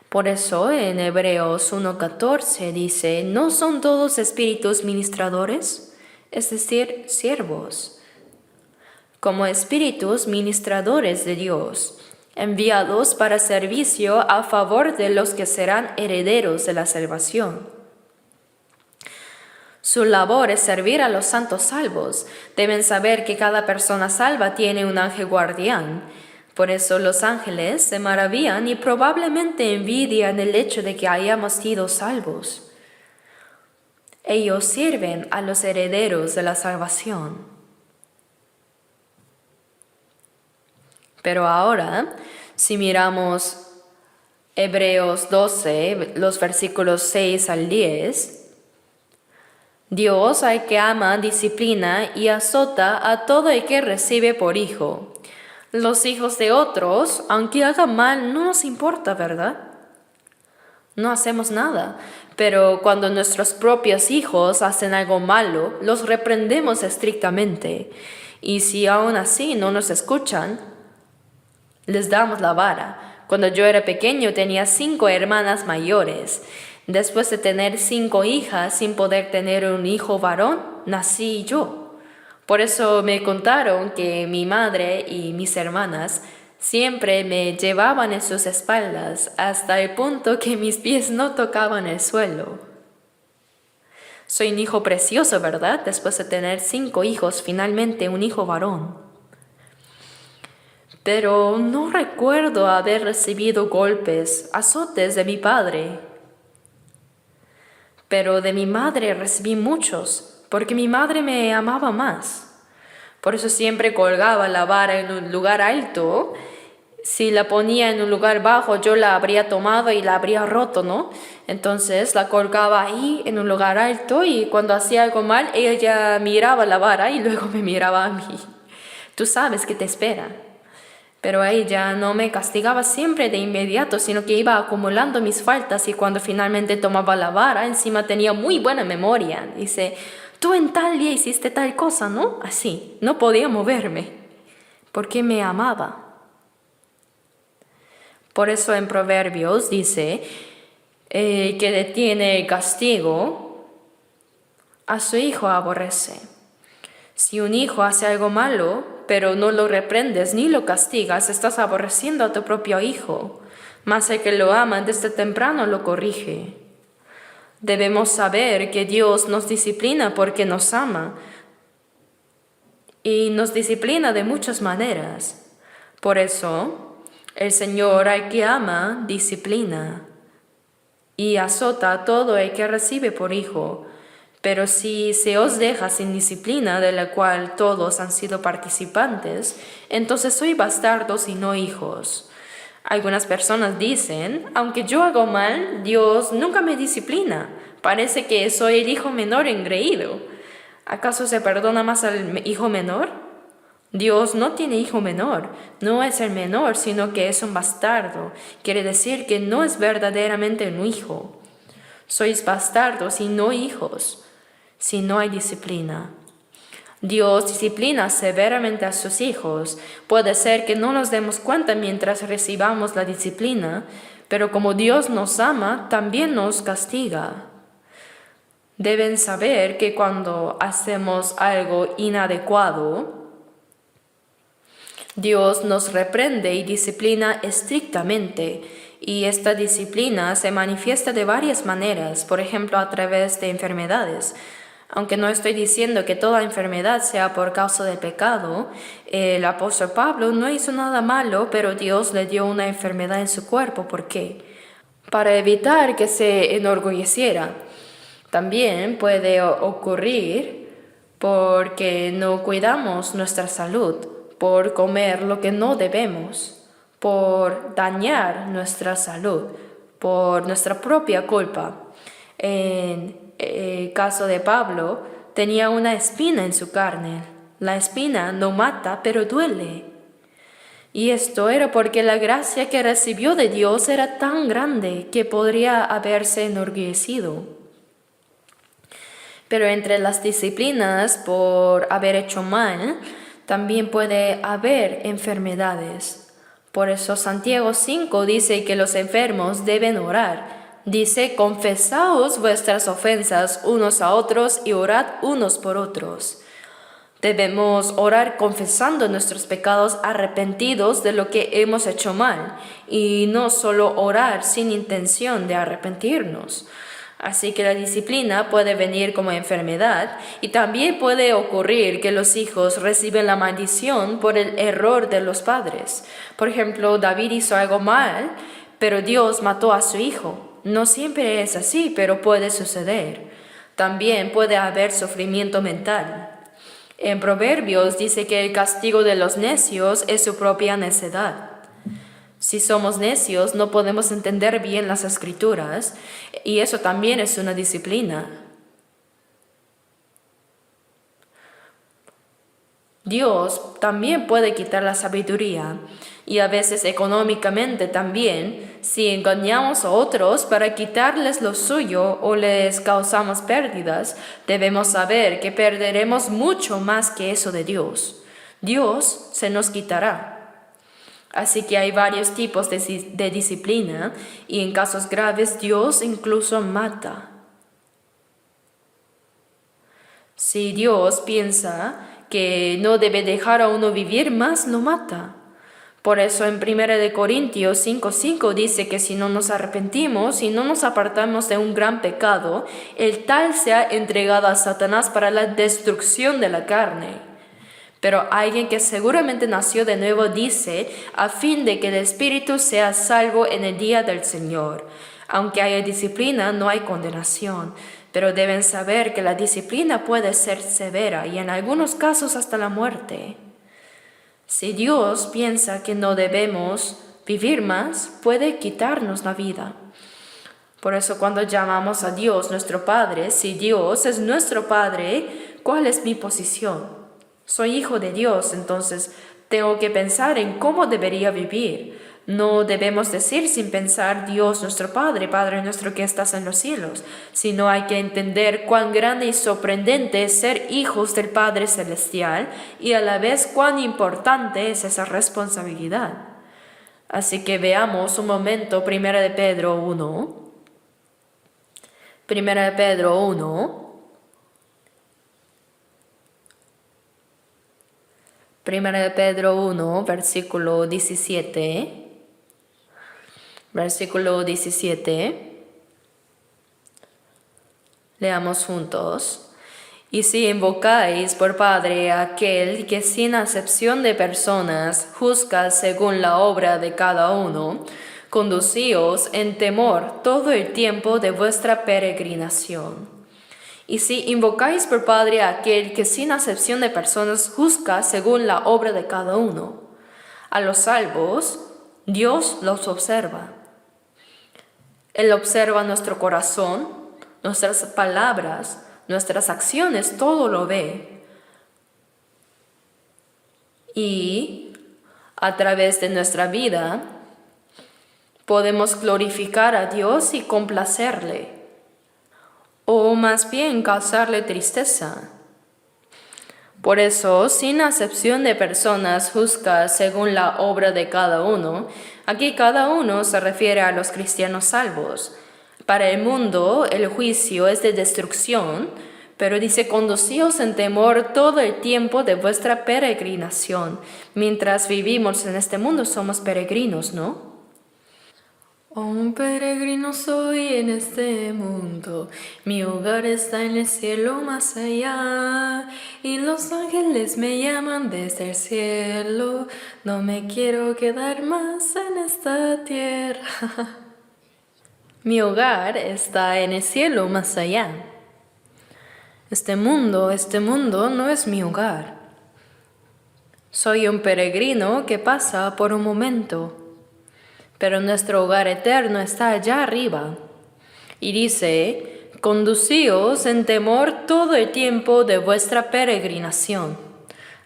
Por eso en Hebreos 1:14 dice, ¿no son todos espíritus ministradores? Es decir, siervos, como espíritus ministradores de Dios, enviados para servicio a favor de los que serán herederos de la salvación. Su labor es servir a los santos salvos. Deben saber que cada persona salva tiene un ángel guardián. Por eso los ángeles se maravillan y probablemente envidian el hecho de que hayamos sido salvos. Ellos sirven a los herederos de la salvación. Pero ahora, si miramos Hebreos 12, los versículos 6 al 10, Dios al que ama, disciplina y azota a todo el que recibe por hijo. Los hijos de otros, aunque hagan mal, no nos importa, ¿verdad? No hacemos nada, pero cuando nuestros propios hijos hacen algo malo, los reprendemos estrictamente. Y si aún así no nos escuchan, les damos la vara. Cuando yo era pequeño tenía 5 hermanas mayores. Después de tener 5 hijas sin poder tener un hijo varón, nací yo. Por eso me contaron que mi madre y mis hermanas siempre me llevaban en sus espaldas hasta el punto que mis pies no tocaban el suelo. Soy un hijo precioso, ¿verdad? Después de tener 5 hijos, finalmente un hijo varón. Pero no recuerdo haber recibido golpes, azotes de mi padre. pero de mi madre recibí muchos, porque mi madre me amaba más. Por eso siempre colgaba la vara en un lugar alto. Si la ponía en un lugar bajo, yo la habría tomado y la habría roto, ¿no? Entonces la colgaba ahí en un lugar alto y cuando hacía algo mal, ella miraba la vara y luego me miraba a mí. Tú sabes que te espera. Pero ella no me castigaba siempre de inmediato, sino que iba acumulando mis faltas y cuando finalmente tomaba la vara, encima tenía muy buena memoria. Dice, tú en tal día hiciste tal cosa, ¿no? Así, no podía moverme, porque me amaba. Por eso en Proverbios dice que detiene castigo, a su hijo aborrece. Si un hijo hace algo malo, pero no lo reprendes ni lo castigas, estás aborreciendo a tu propio hijo. Mas el que lo ama desde temprano lo corrige. Debemos saber que Dios nos disciplina porque nos ama y nos disciplina de muchas maneras. Por eso, el Señor al que ama disciplina y azota a todo el que recibe por hijo. Pero si se os deja sin disciplina, de la cual todos han sido participantes, entonces sois bastardos y no hijos. Algunas personas dicen, aunque yo hago mal, Dios nunca me disciplina. Parece que soy el hijo menor engreído. ¿Acaso se perdona más al hijo menor? Dios no tiene hijo menor, no es el menor, sino que es un bastardo. Quiere decir que no es verdaderamente un hijo. Sois bastardos y no hijos, si no hay disciplina. Dios disciplina severamente a sus hijos. Puede ser que no nos demos cuenta mientras recibamos la disciplina, pero como Dios nos ama, también nos castiga. Deben saber que cuando hacemos algo inadecuado, Dios nos reprende y disciplina estrictamente, y esta disciplina se manifiesta de varias maneras, por ejemplo a través de enfermedades. Aunque no estoy diciendo que toda enfermedad sea por causa del pecado, el apóstol Pablo no hizo nada malo, pero Dios le dio una enfermedad en su cuerpo. ¿Por qué? Para evitar que se enorgulleciera. También puede ocurrir porque no cuidamos nuestra salud, por comer lo que no debemos, por dañar nuestra salud, por nuestra propia culpa. En el caso de Pablo, tenía una espina en su carne. La espina no mata, pero duele. Y esto era porque la gracia que recibió de Dios era tan grande que podría haberse enorgullecido. Pero entre las disciplinas por haber hecho mal, también puede haber enfermedades. Por eso Santiago 5 dice que los enfermos deben orar. Dice, confesaos vuestras ofensas unos a otros y orad unos por otros. Debemos orar confesando nuestros pecados arrepentidos de lo que hemos hecho mal y no solo orar sin intención de arrepentirnos. Así que la disciplina puede venir como enfermedad y también puede ocurrir que los hijos reciben la maldición por el error de los padres. Por ejemplo, David hizo algo mal, pero Dios mató a su hijo. No siempre es así, pero puede suceder. También puede haber sufrimiento mental. En Proverbios dice que el castigo de los necios es su propia necedad. Si somos necios, no podemos entender bien las escrituras, y eso también es una disciplina. Dios también puede quitar la sabiduría, y a veces económicamente también, si engañamos a otros para quitarles lo suyo o les causamos pérdidas, debemos saber que perderemos mucho más que eso de Dios. Dios se nos quitará. Así que hay varios tipos de disciplina y en casos graves Dios incluso mata. Si Dios piensa que no debe dejar a uno vivir más, lo mata. Por eso en 1 Corintios 5:5 dice que si no nos arrepentimos y no nos apartamos de un gran pecado, el tal sea entregado a Satanás para la destrucción de la carne. Pero alguien que seguramente nació de nuevo dice, a fin de que el espíritu sea salvo en el día del Señor. Aunque haya disciplina, no hay condenación. pero deben saber que la disciplina puede ser severa y en algunos casos hasta la muerte. Si Dios piensa que no debemos vivir más, puede quitarnos la vida. Por eso cuando llamamos a Dios nuestro Padre, si Dios es nuestro Padre, ¿cuál es mi posición? Soy hijo de Dios, entonces tengo que pensar en cómo debería vivir. No debemos decir sin pensar Dios nuestro Padre, Padre nuestro que estás en los cielos, sino hay que entender cuán grande y sorprendente es ser hijos del Padre Celestial y a la vez cuán importante es esa responsabilidad. Así que veamos un momento 1 de Pedro 1. 1 de Pedro 1. 1 de Pedro 1, versículo 17. Versículo 17. Leamos juntos. Y si invocáis por Padre a aquel que sin acepción de personas juzga según la obra de cada uno, conducíos en temor todo el tiempo de vuestra peregrinación. Y si invocáis por Padre a aquel que sin acepción de personas juzga según la obra de cada uno, a los salvos Dios los observa. Él observa nuestro corazón, nuestras palabras, nuestras acciones, todo lo ve. Y a través de nuestra vida podemos glorificar a Dios y complacerle, o más bien causarle tristeza. Por eso, sin acepción de personas, juzga según la obra de cada uno. Aquí cada uno se refiere a los cristianos salvos. Para el mundo, el juicio es de destrucción, pero dice, conducíos en temor todo el tiempo de vuestra peregrinación. Mientras vivimos en este mundo somos peregrinos, ¿no? Oh, un peregrino soy en este mundo, mi hogar está en el cielo más allá, y los ángeles me llaman desde el cielo, no me quiero quedar más en esta tierra. Mi hogar está en el cielo más allá. Este mundo no es mi hogar. Soy un peregrino que pasa por un momento. Pero nuestro hogar eterno está allá arriba. Y dice, conducíos en temor todo el tiempo de vuestra peregrinación.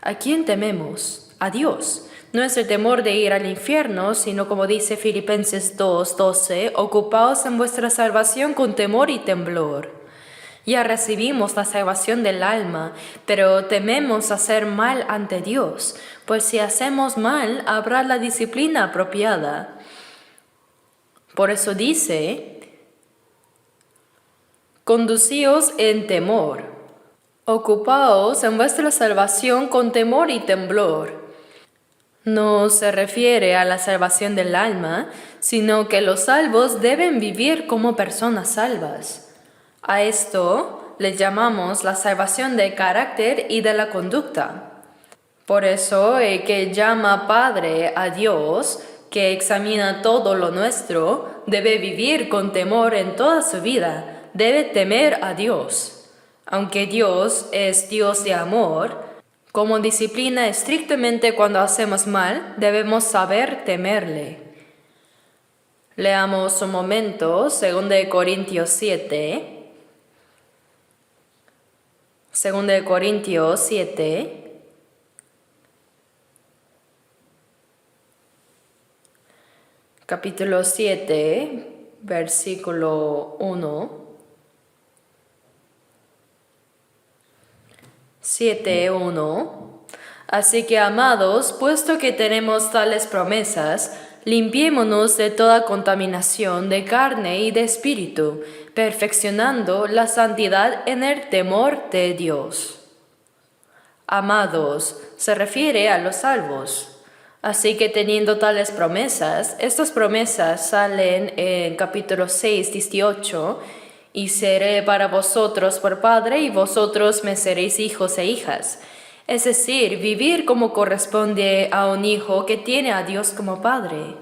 ¿A quién tememos? A Dios. No es el temor de ir al infierno, sino como dice Filipenses 2:12, ocupaos en vuestra salvación con temor y temblor. Ya recibimos la salvación del alma, pero tememos hacer mal ante Dios, pues si hacemos mal, habrá la disciplina apropiada. Por eso dice, conducíos en temor, ocupaos en vuestra salvación con temor y temblor. No se refiere a la salvación del alma, sino que los salvos deben vivir como personas salvas. A esto le llamamos la salvación del carácter y de la conducta. Por eso el que llama Padre a Dios, que examina todo lo nuestro, debe vivir con temor en toda su vida, debe temer a Dios. Aunque Dios es Dios de amor, como disciplina estrictamente cuando hacemos mal, debemos saber temerle. Leamos un momento, 2 Corintios 7. 2 Corintios 7. Capítulo 7, versículo 1. 7:1. Así que, amados, puesto que tenemos tales promesas, limpiémonos de toda contaminación de carne y de espíritu, perfeccionando la santidad en el temor de Dios. Amados, se refiere a los salvos. Así que teniendo tales promesas, estas promesas salen en capítulo 6, 18, y seré para vosotros por padre y vosotros me seréis hijos e hijas. Es decir, vivir como corresponde a un hijo que tiene a Dios como padre.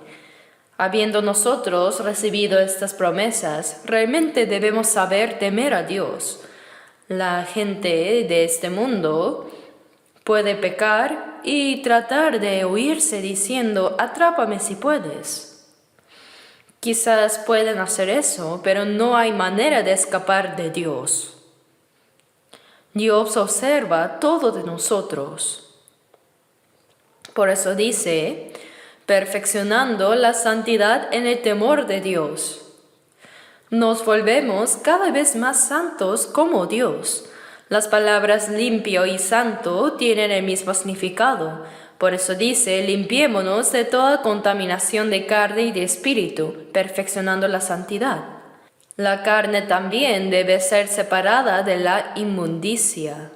Habiendo nosotros recibido estas promesas, realmente debemos saber temer a Dios. La gente de este mundo puede pecar y tratar de huirse diciendo, atrápame si puedes. Quizás pueden hacer eso, pero no hay manera de escapar de Dios. Dios observa todo de nosotros. Por eso dice, perfeccionando la santidad en el temor de Dios. Nos volvemos cada vez más santos como Dios. Las palabras limpio y santo tienen el mismo significado. Por eso dice, limpiémonos de toda contaminación de carne y de espíritu, perfeccionando la santidad. La carne también debe ser separada de la inmundicia.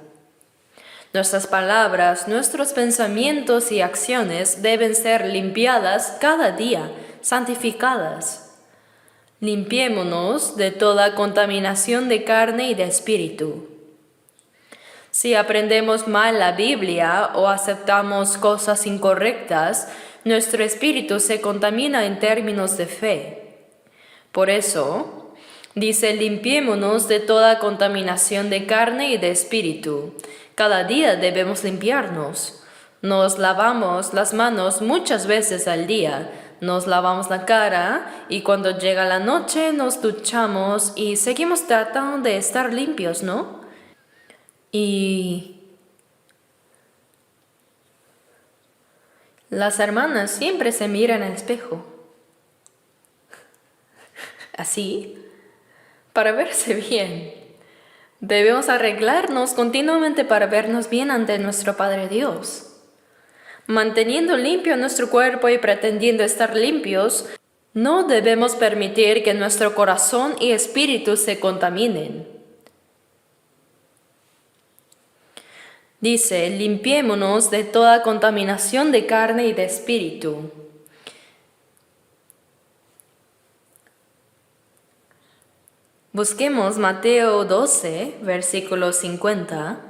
Nuestras palabras, nuestros pensamientos y acciones deben ser limpiadas cada día, santificadas. Limpiémonos de toda contaminación de carne y de espíritu. Si aprendemos mal la Biblia o aceptamos cosas incorrectas, nuestro espíritu se contamina en términos de fe. Por eso, dice, limpiémonos de toda contaminación de carne y de espíritu. Cada día debemos limpiarnos. Nos lavamos las manos muchas veces al día. Nos lavamos la cara y cuando llega la noche nos duchamos y seguimos tratando de estar limpios, ¿no? Y las hermanas siempre se miran al espejo. Así, para verse bien. Debemos arreglarnos continuamente para vernos bien ante nuestro Padre Dios. Manteniendo limpio nuestro cuerpo y pretendiendo estar limpios, no debemos permitir que nuestro corazón y espíritu se contaminen. Dice, limpiémonos de toda contaminación de carne y de espíritu. Busquemos Mateo 12, versículo 50.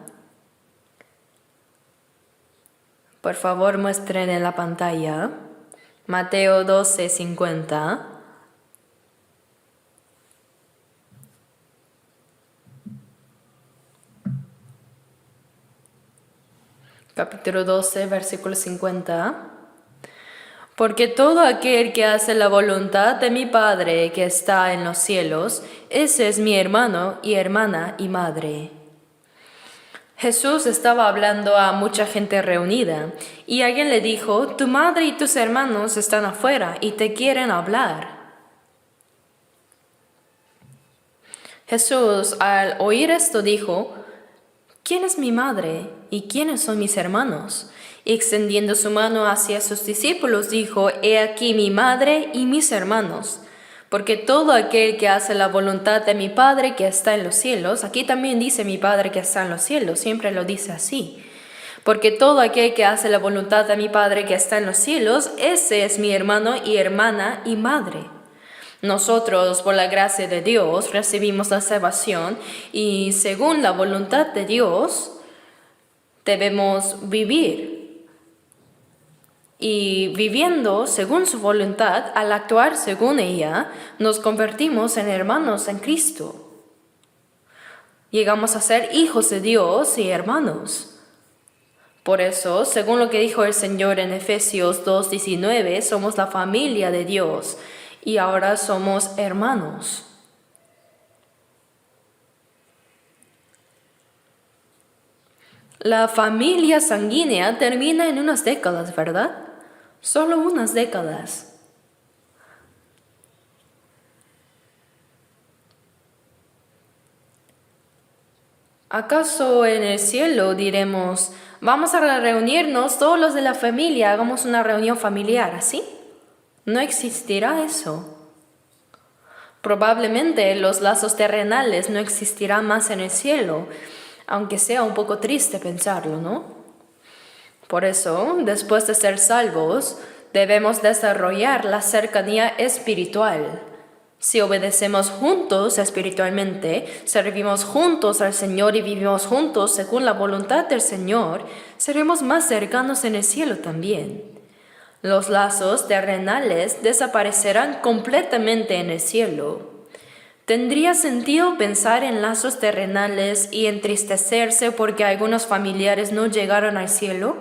Por favor, muestren en la pantalla. Mateo 12, 50. Capítulo 12, versículo 50. Porque todo aquel que hace la voluntad de mi Padre que está en los cielos, ese es mi hermano y hermana y madre. Jesús estaba hablando a mucha gente reunida y alguien le dijo, tu madre y tus hermanos están afuera y te quieren hablar. Jesús al oír esto dijo, ¿quién es mi madre y quiénes son mis hermanos? Y extendiendo su mano hacia sus discípulos dijo, he aquí mi madre y mis hermanos. Porque todo aquel que hace la voluntad de mi Padre que está en los cielos, aquí también dice mi Padre que está en los cielos, siempre lo dice así. Porque todo aquel que hace la voluntad de mi Padre que está en los cielos, ese es mi hermano y hermana y madre. Nosotros, por la gracia de Dios, recibimos la salvación y según la voluntad de Dios, debemos vivir. Y viviendo según su voluntad, al actuar según ella, nos convertimos en hermanos en Cristo. Llegamos a ser hijos de Dios y hermanos. Por eso, según lo que dijo el Señor en Efesios 2:19, somos la familia de Dios y ahora somos hermanos. La familia sanguínea termina en unas décadas, ¿verdad? Solo unas décadas. ¿Acaso en el cielo diremos, vamos a reunirnos todos los de la familia, hagamos una reunión familiar, así? No existirá eso. Probablemente los lazos terrenales no existirán más en el cielo, aunque sea un poco triste pensarlo, ¿no? Por eso, después de ser salvos, debemos desarrollar la cercanía espiritual. Si obedecemos juntos espiritualmente, servimos juntos al Señor y vivimos juntos según la voluntad del Señor, seremos más cercanos en el cielo también. Los lazos terrenales desaparecerán completamente en el cielo. ¿Tendría sentido pensar en lazos terrenales y entristecerse porque algunos familiares no llegaron al cielo?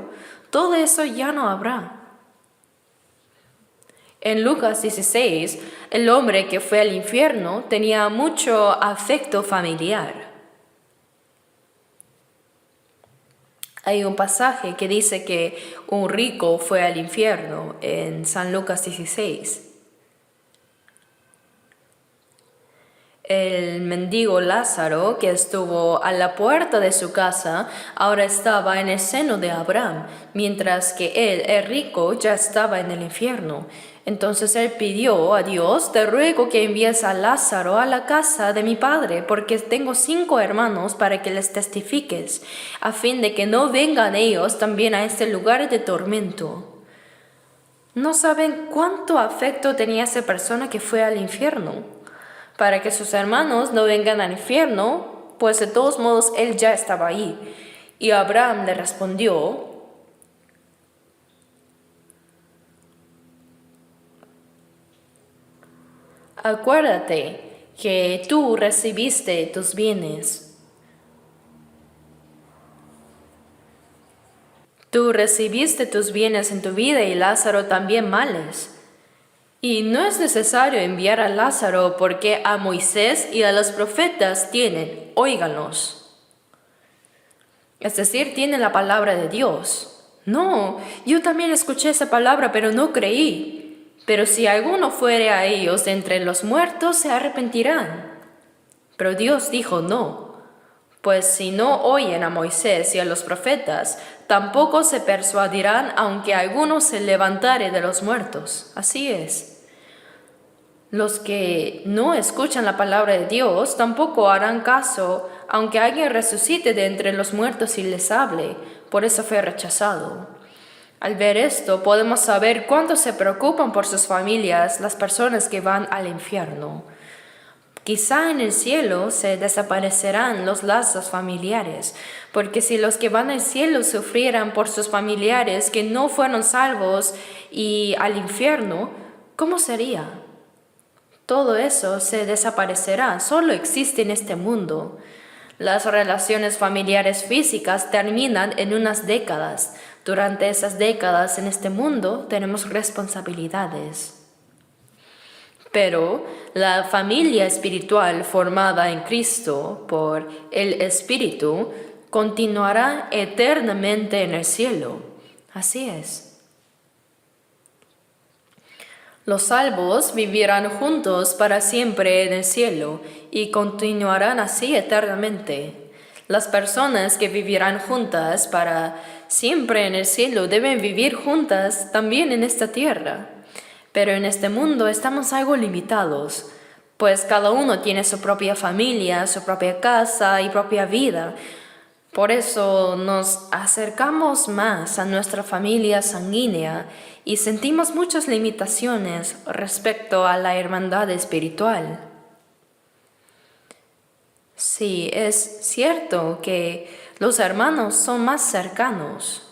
Todo eso ya no habrá. En Lucas 16, el hombre que fue al infierno tenía mucho afecto familiar. Hay un pasaje que dice que un rico fue al infierno en San Lucas 16. El mendigo Lázaro, que estuvo a la puerta de su casa, ahora estaba en el seno de Abraham, mientras que él, el rico, ya estaba en el infierno. Entonces él pidió a Dios: te ruego que envíes a Lázaro a la casa de mi padre, porque tengo 5 hermanos, para que les testifiques, a fin de que no vengan ellos también a este lugar de tormento. No saben cuánto afecto tenía esa persona que fue al infierno, para que sus hermanos no vengan al infierno, pues de todos modos él ya estaba ahí. Y Abraham le respondió: acuérdate que tú recibiste tus bienes. Tú recibiste tus bienes en tu vida y Lázaro también males. Y no es necesario enviar a Lázaro, porque a Moisés y a los profetas tienen, óiganlos. Es decir, tienen la palabra de Dios. No, yo también escuché esa palabra, pero no creí. Pero si alguno fuere a ellos de entre los muertos, se arrepentirán. Pero Dios dijo no, pues si no oyen a Moisés y a los profetas, tampoco se persuadirán, aunque alguno se levantare de los muertos. Así es. Los que no escuchan la palabra de Dios tampoco harán caso, aunque alguien resucite de entre los muertos y les hable. Por eso fue rechazado. Al ver esto, podemos saber cuánto se preocupan por sus familias las personas que van al infierno. Quizá en el cielo se desaparecerán los lazos familiares, porque si los que van al cielo sufrieran por sus familiares que no fueron salvos y al infierno, ¿cómo sería? Todo eso se desaparecerá, solo existe en este mundo. Las relaciones familiares físicas terminan en unas décadas. Durante esas décadas en este mundo tenemos responsabilidades. Pero la familia espiritual formada en Cristo por el Espíritu continuará eternamente en el cielo. Así es. Los salvos vivirán juntos para siempre en el cielo y continuarán así eternamente. Las personas que vivirán juntas para siempre en el cielo deben vivir juntas también en esta tierra. Pero en este mundo estamos algo limitados, pues cada uno tiene su propia familia, su propia casa y propia vida. Por eso nos acercamos más a nuestra familia sanguínea y sentimos muchas limitaciones respecto a la hermandad espiritual. Sí, es cierto que los hermanos son más cercanos,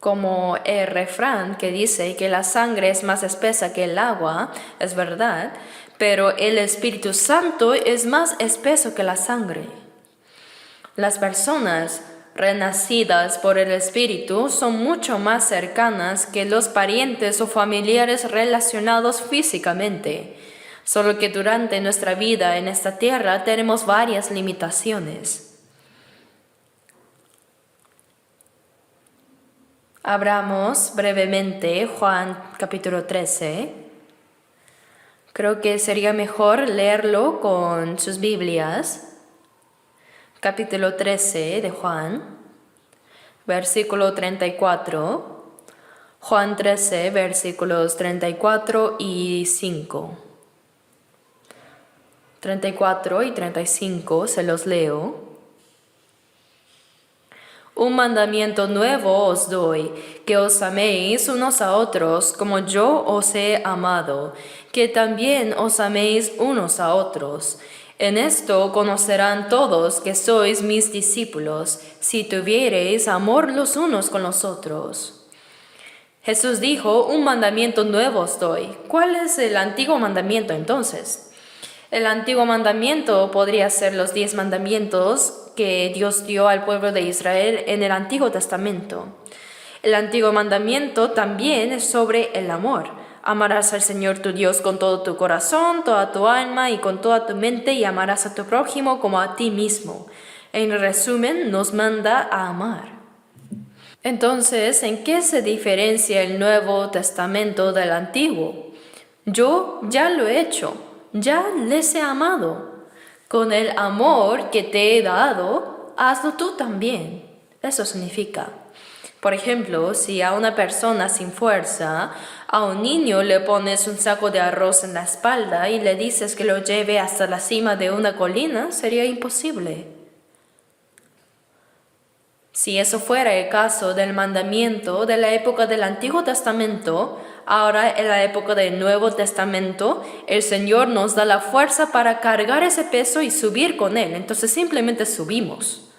como el refrán que dice que la sangre es más espesa que el agua, es verdad, pero el Espíritu Santo es más espeso que la sangre. Las personas renacidas por el Espíritu son mucho más cercanas que los parientes o familiares relacionados físicamente, solo que durante nuestra vida en esta tierra tenemos varias limitaciones. Abramos brevemente Juan capítulo 13. Creo que sería mejor leerlo con sus Biblias. Capítulo 13 de Juan, versículo 34. Juan 13, versículos 34 y 5. 34 y 35 se los leo. Un mandamiento nuevo os doy, que os améis unos a otros como yo os he amado, que también os améis unos a otros. En esto conocerán todos que sois mis discípulos, si tuviereis amor los unos con los otros. Jesús dijo, un mandamiento nuevo os doy. ¿Cuál es el antiguo mandamiento entonces? El antiguo mandamiento podría ser los 10 mandamientos que Dios dio al pueblo de Israel en el Antiguo Testamento. El antiguo mandamiento también es sobre el amor. Amarás al Señor tu Dios con todo tu corazón, toda tu alma y con toda tu mente, y amarás a tu prójimo como a ti mismo. En resumen, nos manda a amar. Entonces, ¿en qué se diferencia el Nuevo Testamento del Antiguo? Yo ya lo he hecho, ya les he amado. Con el amor que te he dado, hazlo tú también. Eso significa. Por ejemplo, si a una persona sin fuerza, a un niño le pones un saco de arroz en la espalda y le dices que lo lleve hasta la cima de una colina, sería imposible. Si eso fuera el caso del mandamiento de la época del Antiguo Testamento, ahora en la época del Nuevo Testamento, el Señor nos da la fuerza para cargar ese peso y subir con él. Entonces simplemente subimos.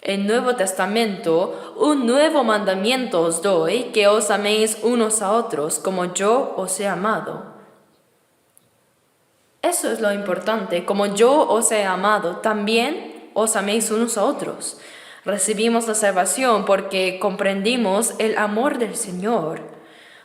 El Nuevo Testamento, un nuevo mandamiento os doy, que os améis unos a otros, como yo os he amado. Eso es lo importante, como yo os he amado, también os améis unos a otros. Recibimos la salvación porque comprendimos el amor del Señor.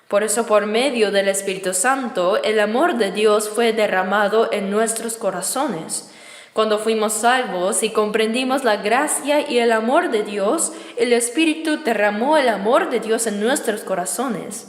Por eso, por medio del Espíritu Santo, el amor de Dios fue derramado en nuestros corazones. Cuando fuimos salvos y comprendimos la gracia y el amor de Dios, el Espíritu derramó el amor de Dios en nuestros corazones.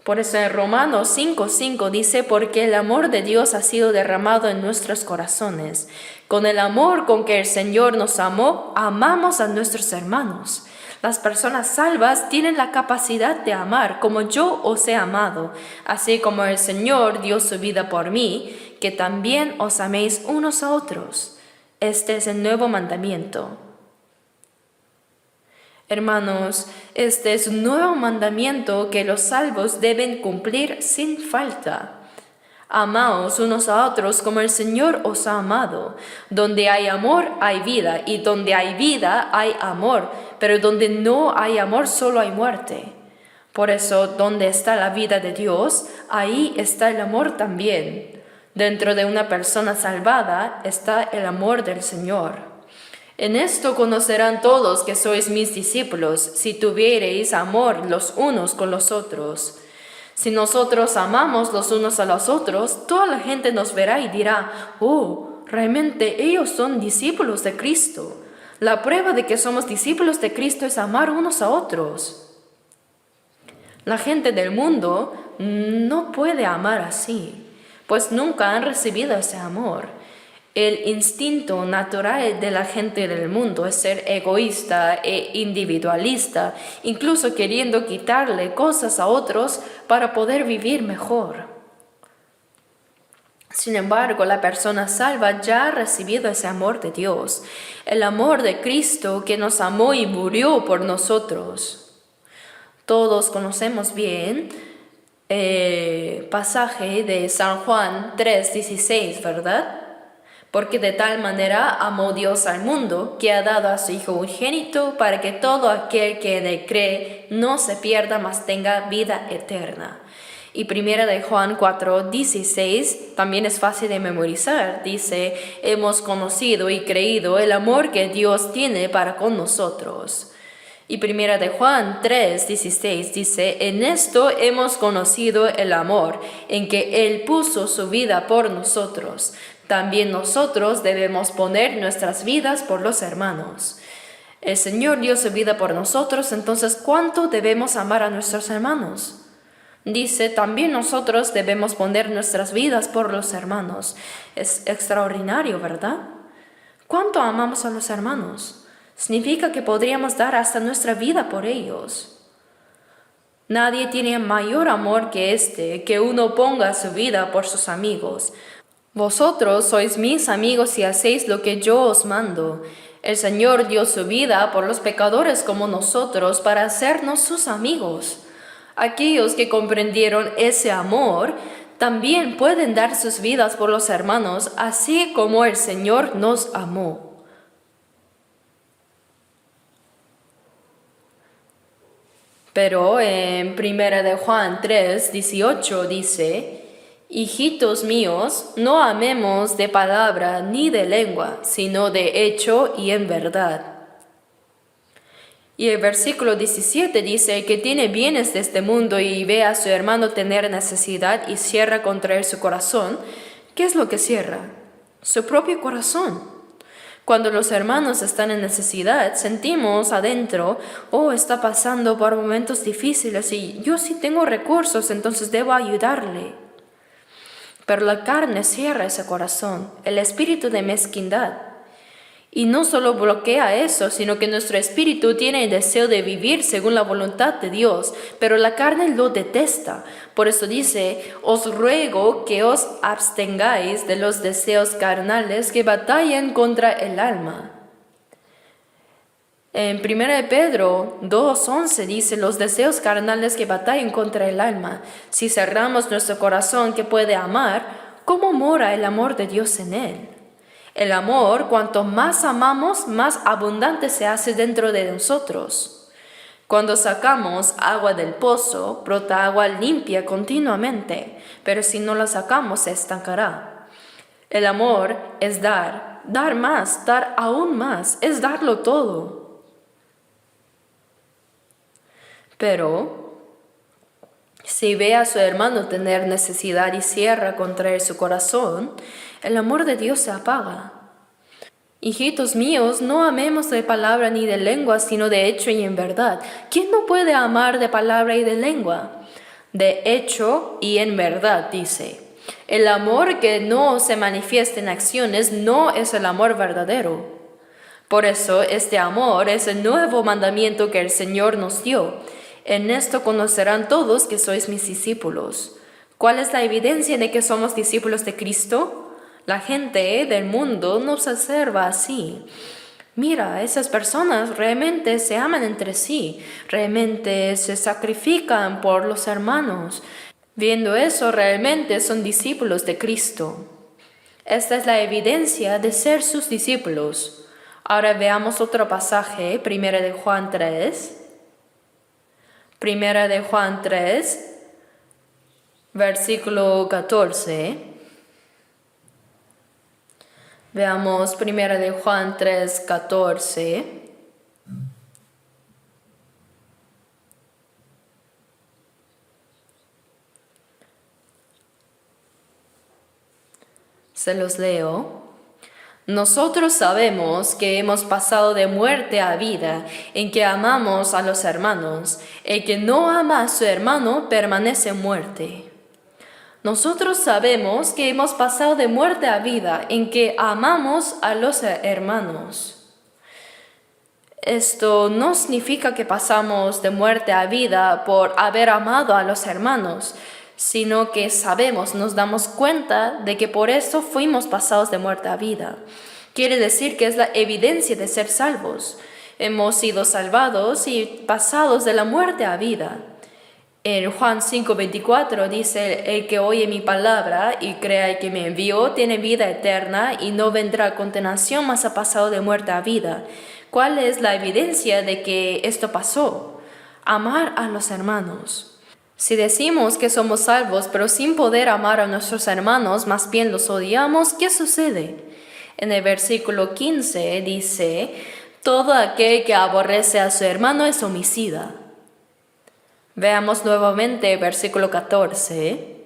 Por eso en Romanos 5:5 dice, porque el amor de Dios ha sido derramado en nuestros corazones. Con el amor con que el Señor nos amó, amamos a nuestros hermanos. Las personas salvas tienen la capacidad de amar como yo os he amado, así como el Señor dio su vida por mí, que también os améis unos a otros. Este es el nuevo mandamiento. Hermanos, este es un nuevo mandamiento que los salvos deben cumplir sin falta. Amaos unos a otros como el Señor os ha amado. Donde hay amor hay vida, y donde hay vida hay amor, pero donde no hay amor solo hay muerte. Por eso, donde está la vida de Dios, ahí está el amor también. Dentro de una persona salvada está el amor del Señor. En esto conocerán todos que sois mis discípulos, si tuviereis amor los unos con los otros. Si nosotros amamos los unos a los otros, toda la gente nos verá y dirá, oh, realmente ellos son discípulos de Cristo. La prueba de que somos discípulos de Cristo es amar unos a otros. La gente del mundo no puede amar así, pues nunca han recibido ese amor. El instinto natural de la gente del mundo es ser egoísta e individualista, incluso queriendo quitarle cosas a otros para poder vivir mejor. Sin embargo, la persona salva ya ha recibido ese amor de Dios, el amor de Cristo que nos amó y murió por nosotros. Todos conocemos bien el pasaje de San Juan 3:16, ¿verdad? Porque de tal manera amó Dios al mundo, que ha dado a su Hijo unigénito, para que todo aquel que en él cree no se pierda, mas tenga vida eterna. Y 1 de Juan 4:16 también es fácil de memorizar. Dice, hemos conocido y creído el amor que Dios tiene para con nosotros. Y 1 de Juan 3:16 dice, en esto hemos conocido el amor, en que Él puso su vida por nosotros. También nosotros debemos poner nuestras vidas por los hermanos. El Señor dio su vida por nosotros, entonces ¿cuánto debemos amar a nuestros hermanos? Dice, también nosotros debemos poner nuestras vidas por los hermanos. Es extraordinario, ¿verdad? ¿Cuánto amamos a los hermanos? Significa que podríamos dar hasta nuestra vida por ellos. Nadie tiene mayor amor que este, que uno ponga su vida por sus amigos. Vosotros sois mis amigos y hacéis lo que yo os mando. El Señor dio su vida por los pecadores como nosotros para hacernos sus amigos. Aquellos que comprendieron ese amor también pueden dar sus vidas por los hermanos, así como el Señor nos amó. Pero en 1 de Juan 3, 18 dice: Hijitos míos, no amemos de palabra ni de lengua, sino de hecho y en verdad. Y el versículo 17 dice: que tiene bienes de este mundo y ve a su hermano tener necesidad y cierra contra él su corazón. ¿Qué es lo que cierra? Su propio corazón. Cuando los hermanos están en necesidad, sentimos adentro: oh, está pasando por momentos difíciles y yo sí tengo recursos, entonces debo ayudarle. Pero la carne cierra ese corazón, el espíritu de mezquindad. Y no solo bloquea eso, sino que nuestro espíritu tiene el deseo de vivir según la voluntad de Dios, pero la carne lo detesta. Por eso dice: os ruego que os abstengáis de los deseos carnales que batallan contra el alma. En 1 de Pedro 2:11 dice: los deseos carnales que batallan contra el alma. Si cerramos nuestro corazón que puede amar, ¿cómo mora el amor de Dios en él? El amor, cuanto más amamos, más abundante se hace dentro de nosotros. Cuando sacamos agua del pozo, brota agua limpia continuamente, pero si no la sacamos se estancará. El amor es dar más, dar aún más, es darlo todo. Pero si ve a su hermano tener necesidad y cierra contra él su corazón, el amor de Dios se apaga. Hijitos míos, no amemos de palabra ni de lengua, sino de hecho y en verdad. ¿Quién no puede amar de palabra y de lengua? De hecho y en verdad, dice. El amor que no se manifiesta en acciones no es el amor verdadero. Por eso este amor es el nuevo mandamiento que el Señor nos dio. En esto conocerán todos que sois mis discípulos. ¿Cuál es la evidencia de que somos discípulos de Cristo? La gente del mundo nos observa así. Mira, esas personas realmente se aman entre sí, realmente se sacrifican por los hermanos. Viendo eso, realmente son discípulos de Cristo. Esta es la evidencia de ser sus discípulos. Ahora veamos otro pasaje, 1 de Juan 3. 1 de Juan 3, versículo 14. Veamos 1 de Juan 3, 14. Se los leo. Nosotros sabemos que hemos pasado de muerte a vida, en que amamos a los hermanos. El que no ama a su hermano permanece en muerte. Nosotros sabemos que hemos pasado de muerte a vida, en que amamos a los hermanos. Esto no significa que pasamos de muerte a vida por haber amado a los hermanos, sino que sabemos, nos damos cuenta de que por eso fuimos pasados de muerte a vida. Quiere decir que es la evidencia de ser salvos. Hemos sido salvados y pasados de la muerte a vida. En Juan 5:24 dice: el que oye mi palabra y crea el que me envió tiene vida eterna y no vendrá a condenación, mas ha pasado de muerte a vida. ¿Cuál es la evidencia de que esto pasó? Amar a los hermanos. Si decimos que somos salvos, pero sin poder amar a nuestros hermanos, más bien los odiamos, ¿qué sucede? En el versículo 15 dice: todo aquel que aborrece a su hermano es homicida. Veamos nuevamente el versículo 14.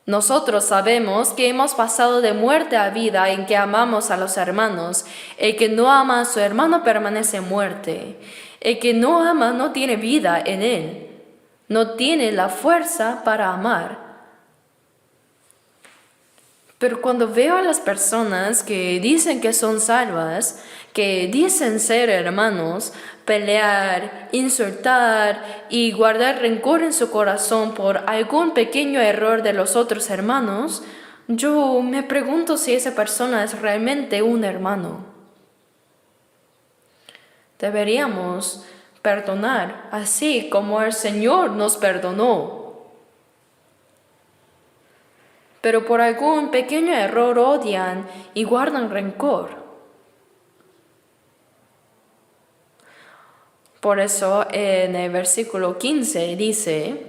Nosotros sabemos que hemos pasado de muerte a vida en que amamos a los hermanos. El que no ama a su hermano permanece en muerte. El que no ama no tiene vida en él. No tiene la fuerza para amar. Pero cuando veo a las personas que dicen que son salvas, que dicen ser hermanos, pelear, insultar y guardar rencor en su corazón por algún pequeño error de los otros hermanos, yo me pregunto si esa persona es realmente un hermano. Deberíamos perdonar, así como el Señor nos perdonó. Pero por algún pequeño error odian y guardan rencor. Por eso en el versículo 15 dice,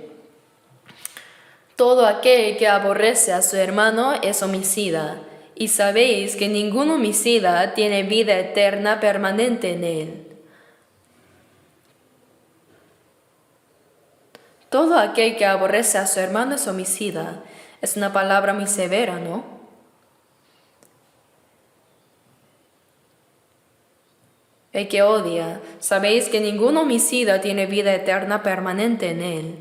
todo aquel que aborrece a su hermano es homicida, y sabéis que ningún homicida tiene vida eterna permanente en él. Todo aquel que aborrece a su hermano es homicida. Es una palabra muy severa, ¿no? El que odia, sabéis que ningún homicida tiene vida eterna permanente en él.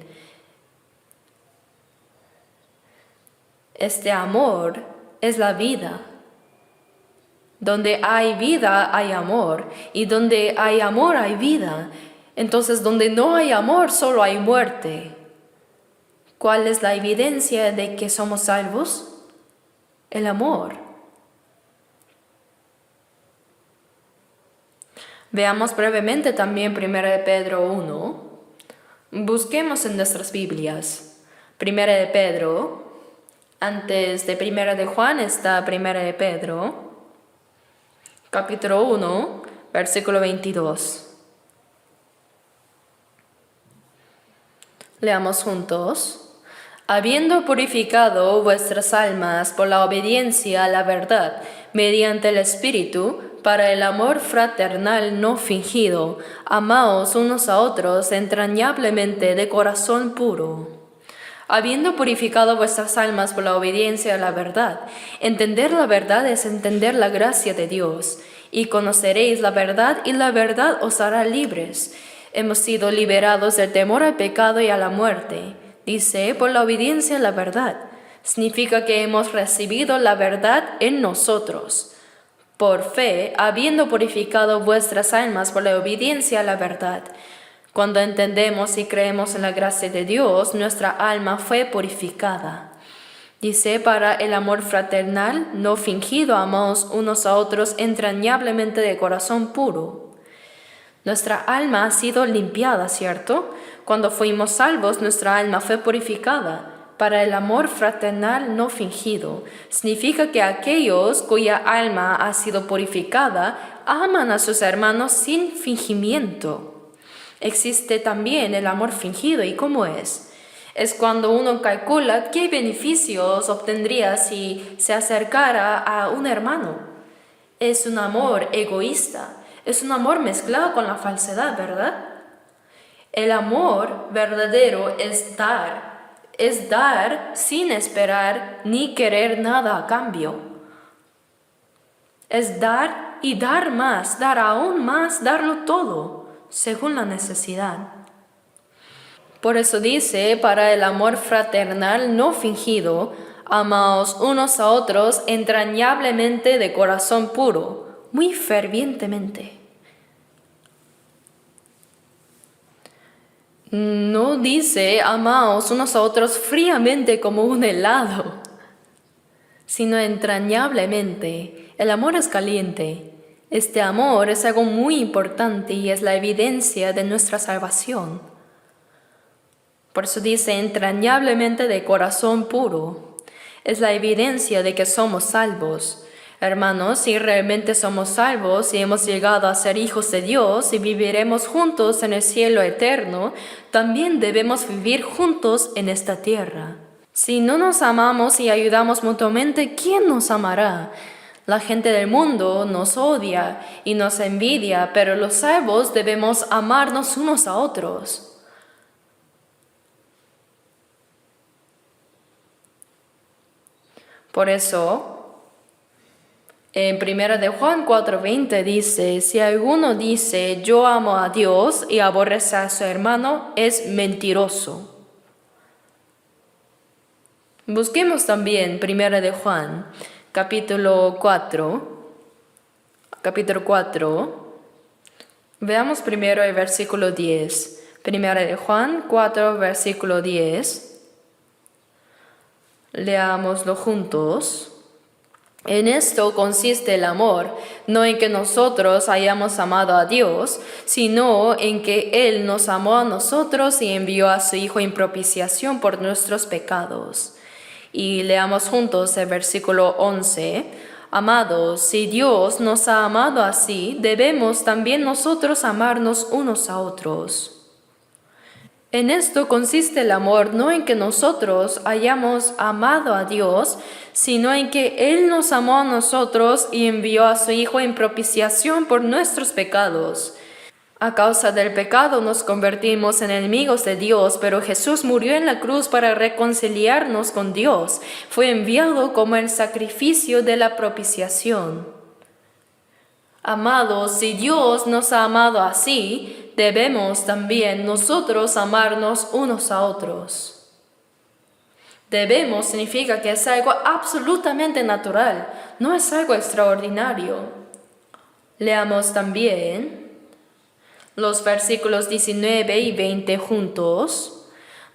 Este amor es la vida. Donde hay vida hay amor, y donde hay amor hay vida. Entonces, donde no hay amor, solo hay muerte. ¿Cuál es la evidencia de que somos salvos? El amor. Veamos brevemente también 1 de Pedro 1. Busquemos en nuestras Biblias. 1 de Pedro, antes de 1 de Juan está 1 de Pedro, capítulo 1, versículo 22. Leamos juntos. Habiendo purificado vuestras almas por la obediencia a la verdad, mediante el Espíritu, para el amor fraternal no fingido, amaos unos a otros entrañablemente de corazón puro. Habiendo purificado vuestras almas por la obediencia a la verdad, entender la verdad es entender la gracia de Dios, y conoceréis la verdad, y la verdad os hará libres. Hemos sido liberados del temor al pecado y a la muerte. Dice, por la obediencia a la verdad. Significa que hemos recibido la verdad en nosotros. Por fe, habiendo purificado vuestras almas por la obediencia a la verdad. Cuando entendemos y creemos en la gracia de Dios, nuestra alma fue purificada. Dice, para el amor fraternal, no fingido, amamos unos a otros entrañablemente de corazón puro. Nuestra alma ha sido limpiada, ¿cierto? Cuando fuimos salvos, nuestra alma fue purificada. Para el amor fraternal no fingido, significa que aquellos cuya alma ha sido purificada aman a sus hermanos sin fingimiento. Existe también el amor fingido, ¿y cómo es? Es cuando uno calcula qué beneficios obtendría si se acercara a un hermano. Es un amor egoísta. Es un amor mezclado con la falsedad, ¿verdad? El amor verdadero es dar sin esperar ni querer nada a cambio. Es dar y dar más, dar aún más, darlo todo, según la necesidad. Por eso dice, para el amor fraternal no fingido, amaos unos a otros entrañablemente de corazón puro, muy fervientemente. No dice amaos unos a otros fríamente como un helado, sino entrañablemente. El amor es caliente. Este amor es algo muy importante y es la evidencia de nuestra salvación. Por eso dice entrañablemente de corazón puro. Es la evidencia de que somos salvos. Hermanos, si realmente somos salvos y hemos llegado a ser hijos de Dios y viviremos juntos en el cielo eterno, también debemos vivir juntos en esta tierra. Si no nos amamos y ayudamos mutuamente, ¿quién nos amará? La gente del mundo nos odia y nos envidia, pero los salvos debemos amarnos unos a otros. Por eso, en 1 de Juan 4:20 dice, si alguno dice, yo amo a Dios y aborrece a su hermano, es mentiroso. Busquemos también 1 de Juan, capítulo 4. Veamos primero el versículo 10. 1 de Juan 4, versículo 10. Leámoslo juntos. En esto consiste el amor, no en que nosotros hayamos amado a Dios, sino en que Él nos amó a nosotros y envió a su Hijo en propiciación por nuestros pecados. Y leamos juntos el versículo 11. Amados, si Dios nos ha amado así, debemos también nosotros amarnos unos a otros. En esto consiste el amor, no en que nosotros hayamos amado a Dios, sino en que Él nos amó a nosotros y envió a su Hijo en propiciación por nuestros pecados. A causa del pecado nos convertimos en enemigos de Dios, pero Jesús murió en la cruz para reconciliarnos con Dios. Fue enviado como el sacrificio de la propiciación. Amados, si Dios nos ha amado así, debemos también nosotros amarnos unos a otros. Debemos significa que es algo absolutamente natural, no es algo extraordinario. Leamos también los versículos 19 y 20 juntos.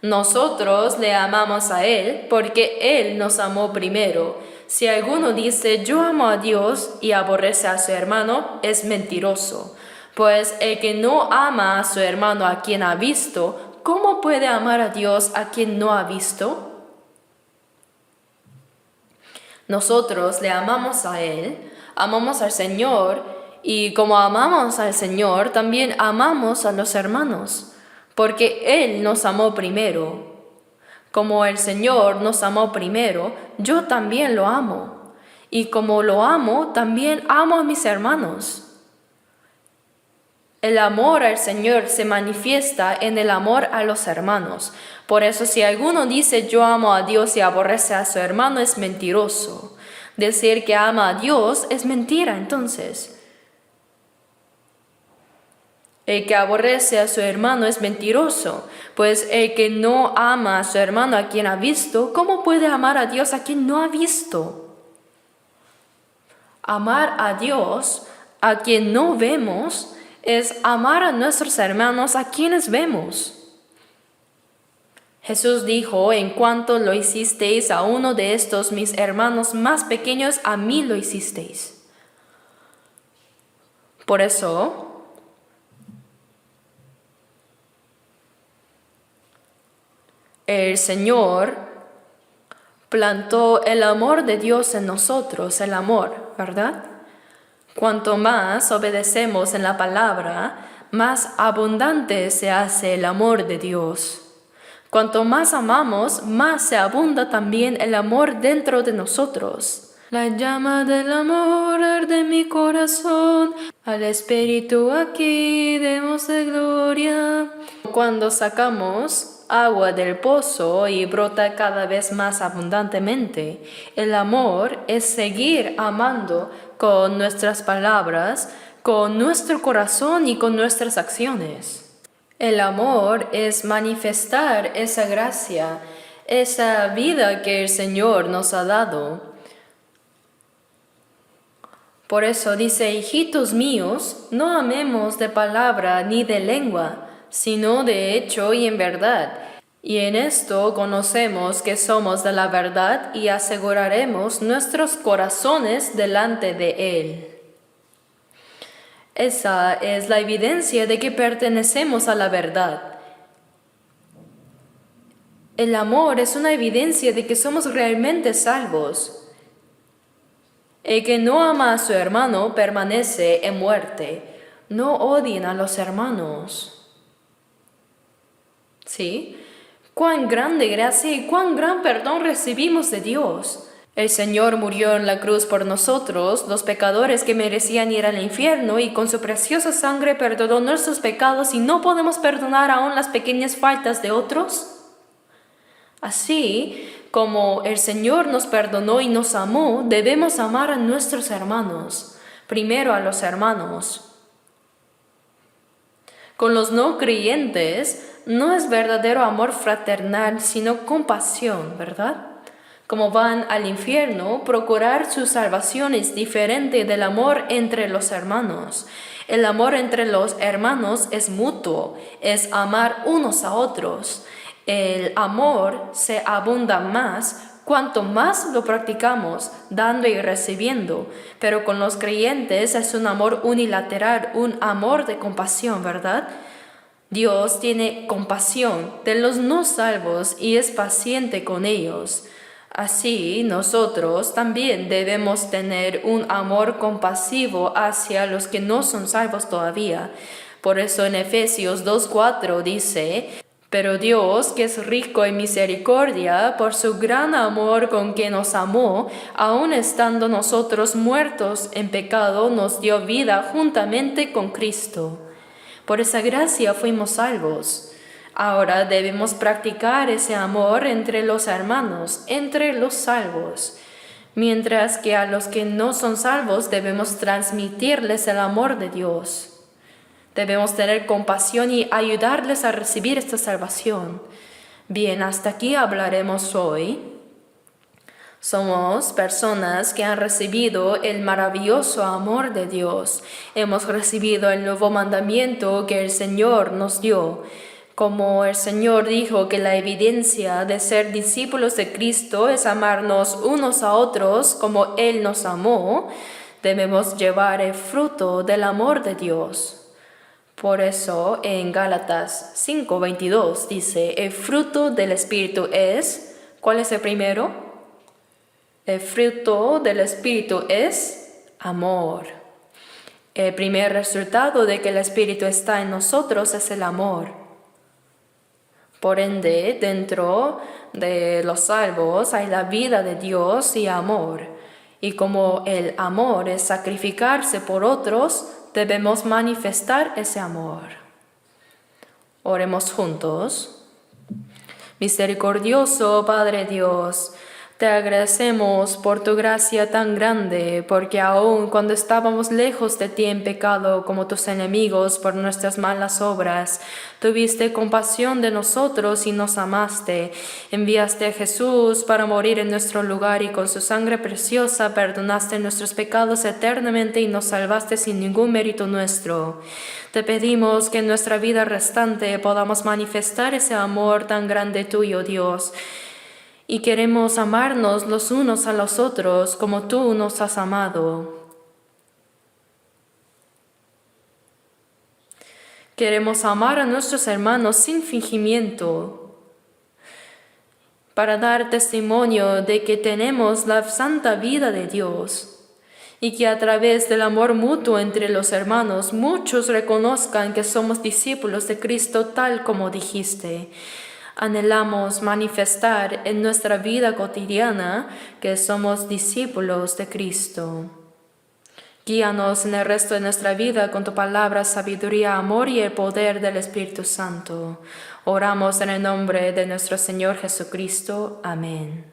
Nosotros le amamos a Él porque Él nos amó primero. Si alguno dice yo amo a Dios y aborrece a su hermano, es mentiroso. Pues el que no ama a su hermano a quien ha visto, ¿cómo puede amar a Dios a quien no ha visto? Nosotros le amamos a Él, amamos al Señor, y como amamos al Señor, también amamos a los hermanos, porque Él nos amó primero. Como el Señor nos amó primero, yo también lo amo. Y como lo amo, también amo a mis hermanos. El amor al Señor se manifiesta en el amor a los hermanos. Por eso si alguno dice yo amo a Dios y aborrece a su hermano es mentiroso. Decir que ama a Dios es mentira entonces. El que aborrece a su hermano es mentiroso, pues el que no ama a su hermano a quien ha visto, ¿cómo puede amar a Dios a quien no ha visto? Amar a Dios a quien no vemos es amar a nuestros hermanos a quienes vemos. Jesús dijo, en cuanto lo hicisteis a uno de estos mis hermanos más pequeños, a mí lo hicisteis. Por eso, el Señor plantó el amor de Dios en nosotros, el amor, ¿verdad? Cuanto más obedecemos en la palabra, más abundante se hace el amor de Dios. Cuanto más amamos, más se abunda también el amor dentro de nosotros. La llama del amor arde en mi corazón, al Espíritu aquí demos de gloria. Cuando sacamos agua del pozo y brota cada vez más abundantemente, el amor es seguir amando con nuestras palabras, con nuestro corazón y con nuestras acciones. El amor es manifestar esa gracia, esa vida que el Señor nos ha dado. Por eso dice, hijitos míos, no amemos de palabra ni de lengua, sino de hecho y en verdad. Y en esto conocemos que somos de la verdad y aseguraremos nuestros corazones delante de Él. Esa es la evidencia de que pertenecemos a la verdad. El amor es una evidencia de que somos realmente salvos. El que no ama a su hermano permanece en muerte. No odien a los hermanos. ¿Sí? Cuán grande gracia y cuán gran perdón recibimos de Dios. El Señor murió en la cruz por nosotros, los pecadores que merecían ir al infierno, y con su preciosa sangre perdonó nuestros pecados, y no podemos perdonar aún las pequeñas faltas de otros. Así como el Señor nos perdonó y nos amó, debemos amar a nuestros hermanos, primero a los hermanos. Con los no creyentes no es verdadero amor fraternal, sino compasión, ¿verdad? Como van al infierno, procurar su salvación es diferente del amor entre los hermanos. El amor entre los hermanos es mutuo, es amar unos a otros. El amor se abunda más cuanto más lo practicamos, dando y recibiendo. Pero con los creyentes es un amor unilateral, un amor de compasión, ¿verdad? Dios tiene compasión de los no salvos y es paciente con ellos. Así, nosotros también debemos tener un amor compasivo hacia los que no son salvos todavía. Por eso en Efesios 2:4 dice: pero Dios, que es rico en misericordia, por su gran amor con que nos amó, aun estando nosotros muertos en pecado, nos dio vida juntamente con Cristo. Por esa gracia fuimos salvos. Ahora debemos practicar ese amor entre los hermanos, entre los salvos. Mientras que a los que no son salvos debemos transmitirles el amor de Dios. Debemos tener compasión y ayudarles a recibir esta salvación. Bien, hasta aquí hablaremos hoy. Somos personas que han recibido el maravilloso amor de Dios. Hemos recibido el nuevo mandamiento que el Señor nos dio. Como el Señor dijo que la evidencia de ser discípulos de Cristo es amarnos unos a otros como Él nos amó, debemos llevar el fruto del amor de Dios. Por eso en Gálatas 5:22 dice: el fruto del Espíritu es... ¿Cuál es el primero? El fruto del Espíritu es amor. El primer resultado de que el Espíritu está en nosotros es el amor. Por ende, dentro de los salvos hay la vida de Dios y amor. Y como el amor es sacrificarse por otros, debemos manifestar ese amor. Oremos juntos. Misericordioso Padre Dios, te agradecemos por tu gracia tan grande, porque aun cuando estábamos lejos de ti en pecado como tus enemigos por nuestras malas obras, tuviste compasión de nosotros y nos amaste. Enviaste a Jesús para morir en nuestro lugar y con su sangre preciosa perdonaste nuestros pecados eternamente y nos salvaste sin ningún mérito nuestro. Te pedimos que en nuestra vida restante podamos manifestar ese amor tan grande tuyo, Dios. Y queremos amarnos los unos a los otros como tú nos has amado. Queremos amar a nuestros hermanos sin fingimiento, para dar testimonio de que tenemos la santa vida de Dios y que a través del amor mutuo entre los hermanos muchos reconozcan que somos discípulos de Cristo tal como dijiste. Anhelamos manifestar en nuestra vida cotidiana que somos discípulos de Cristo. Guíanos en el resto de nuestra vida con tu palabra, sabiduría, amor y el poder del Espíritu Santo. Oramos en el nombre de nuestro Señor Jesucristo. Amén.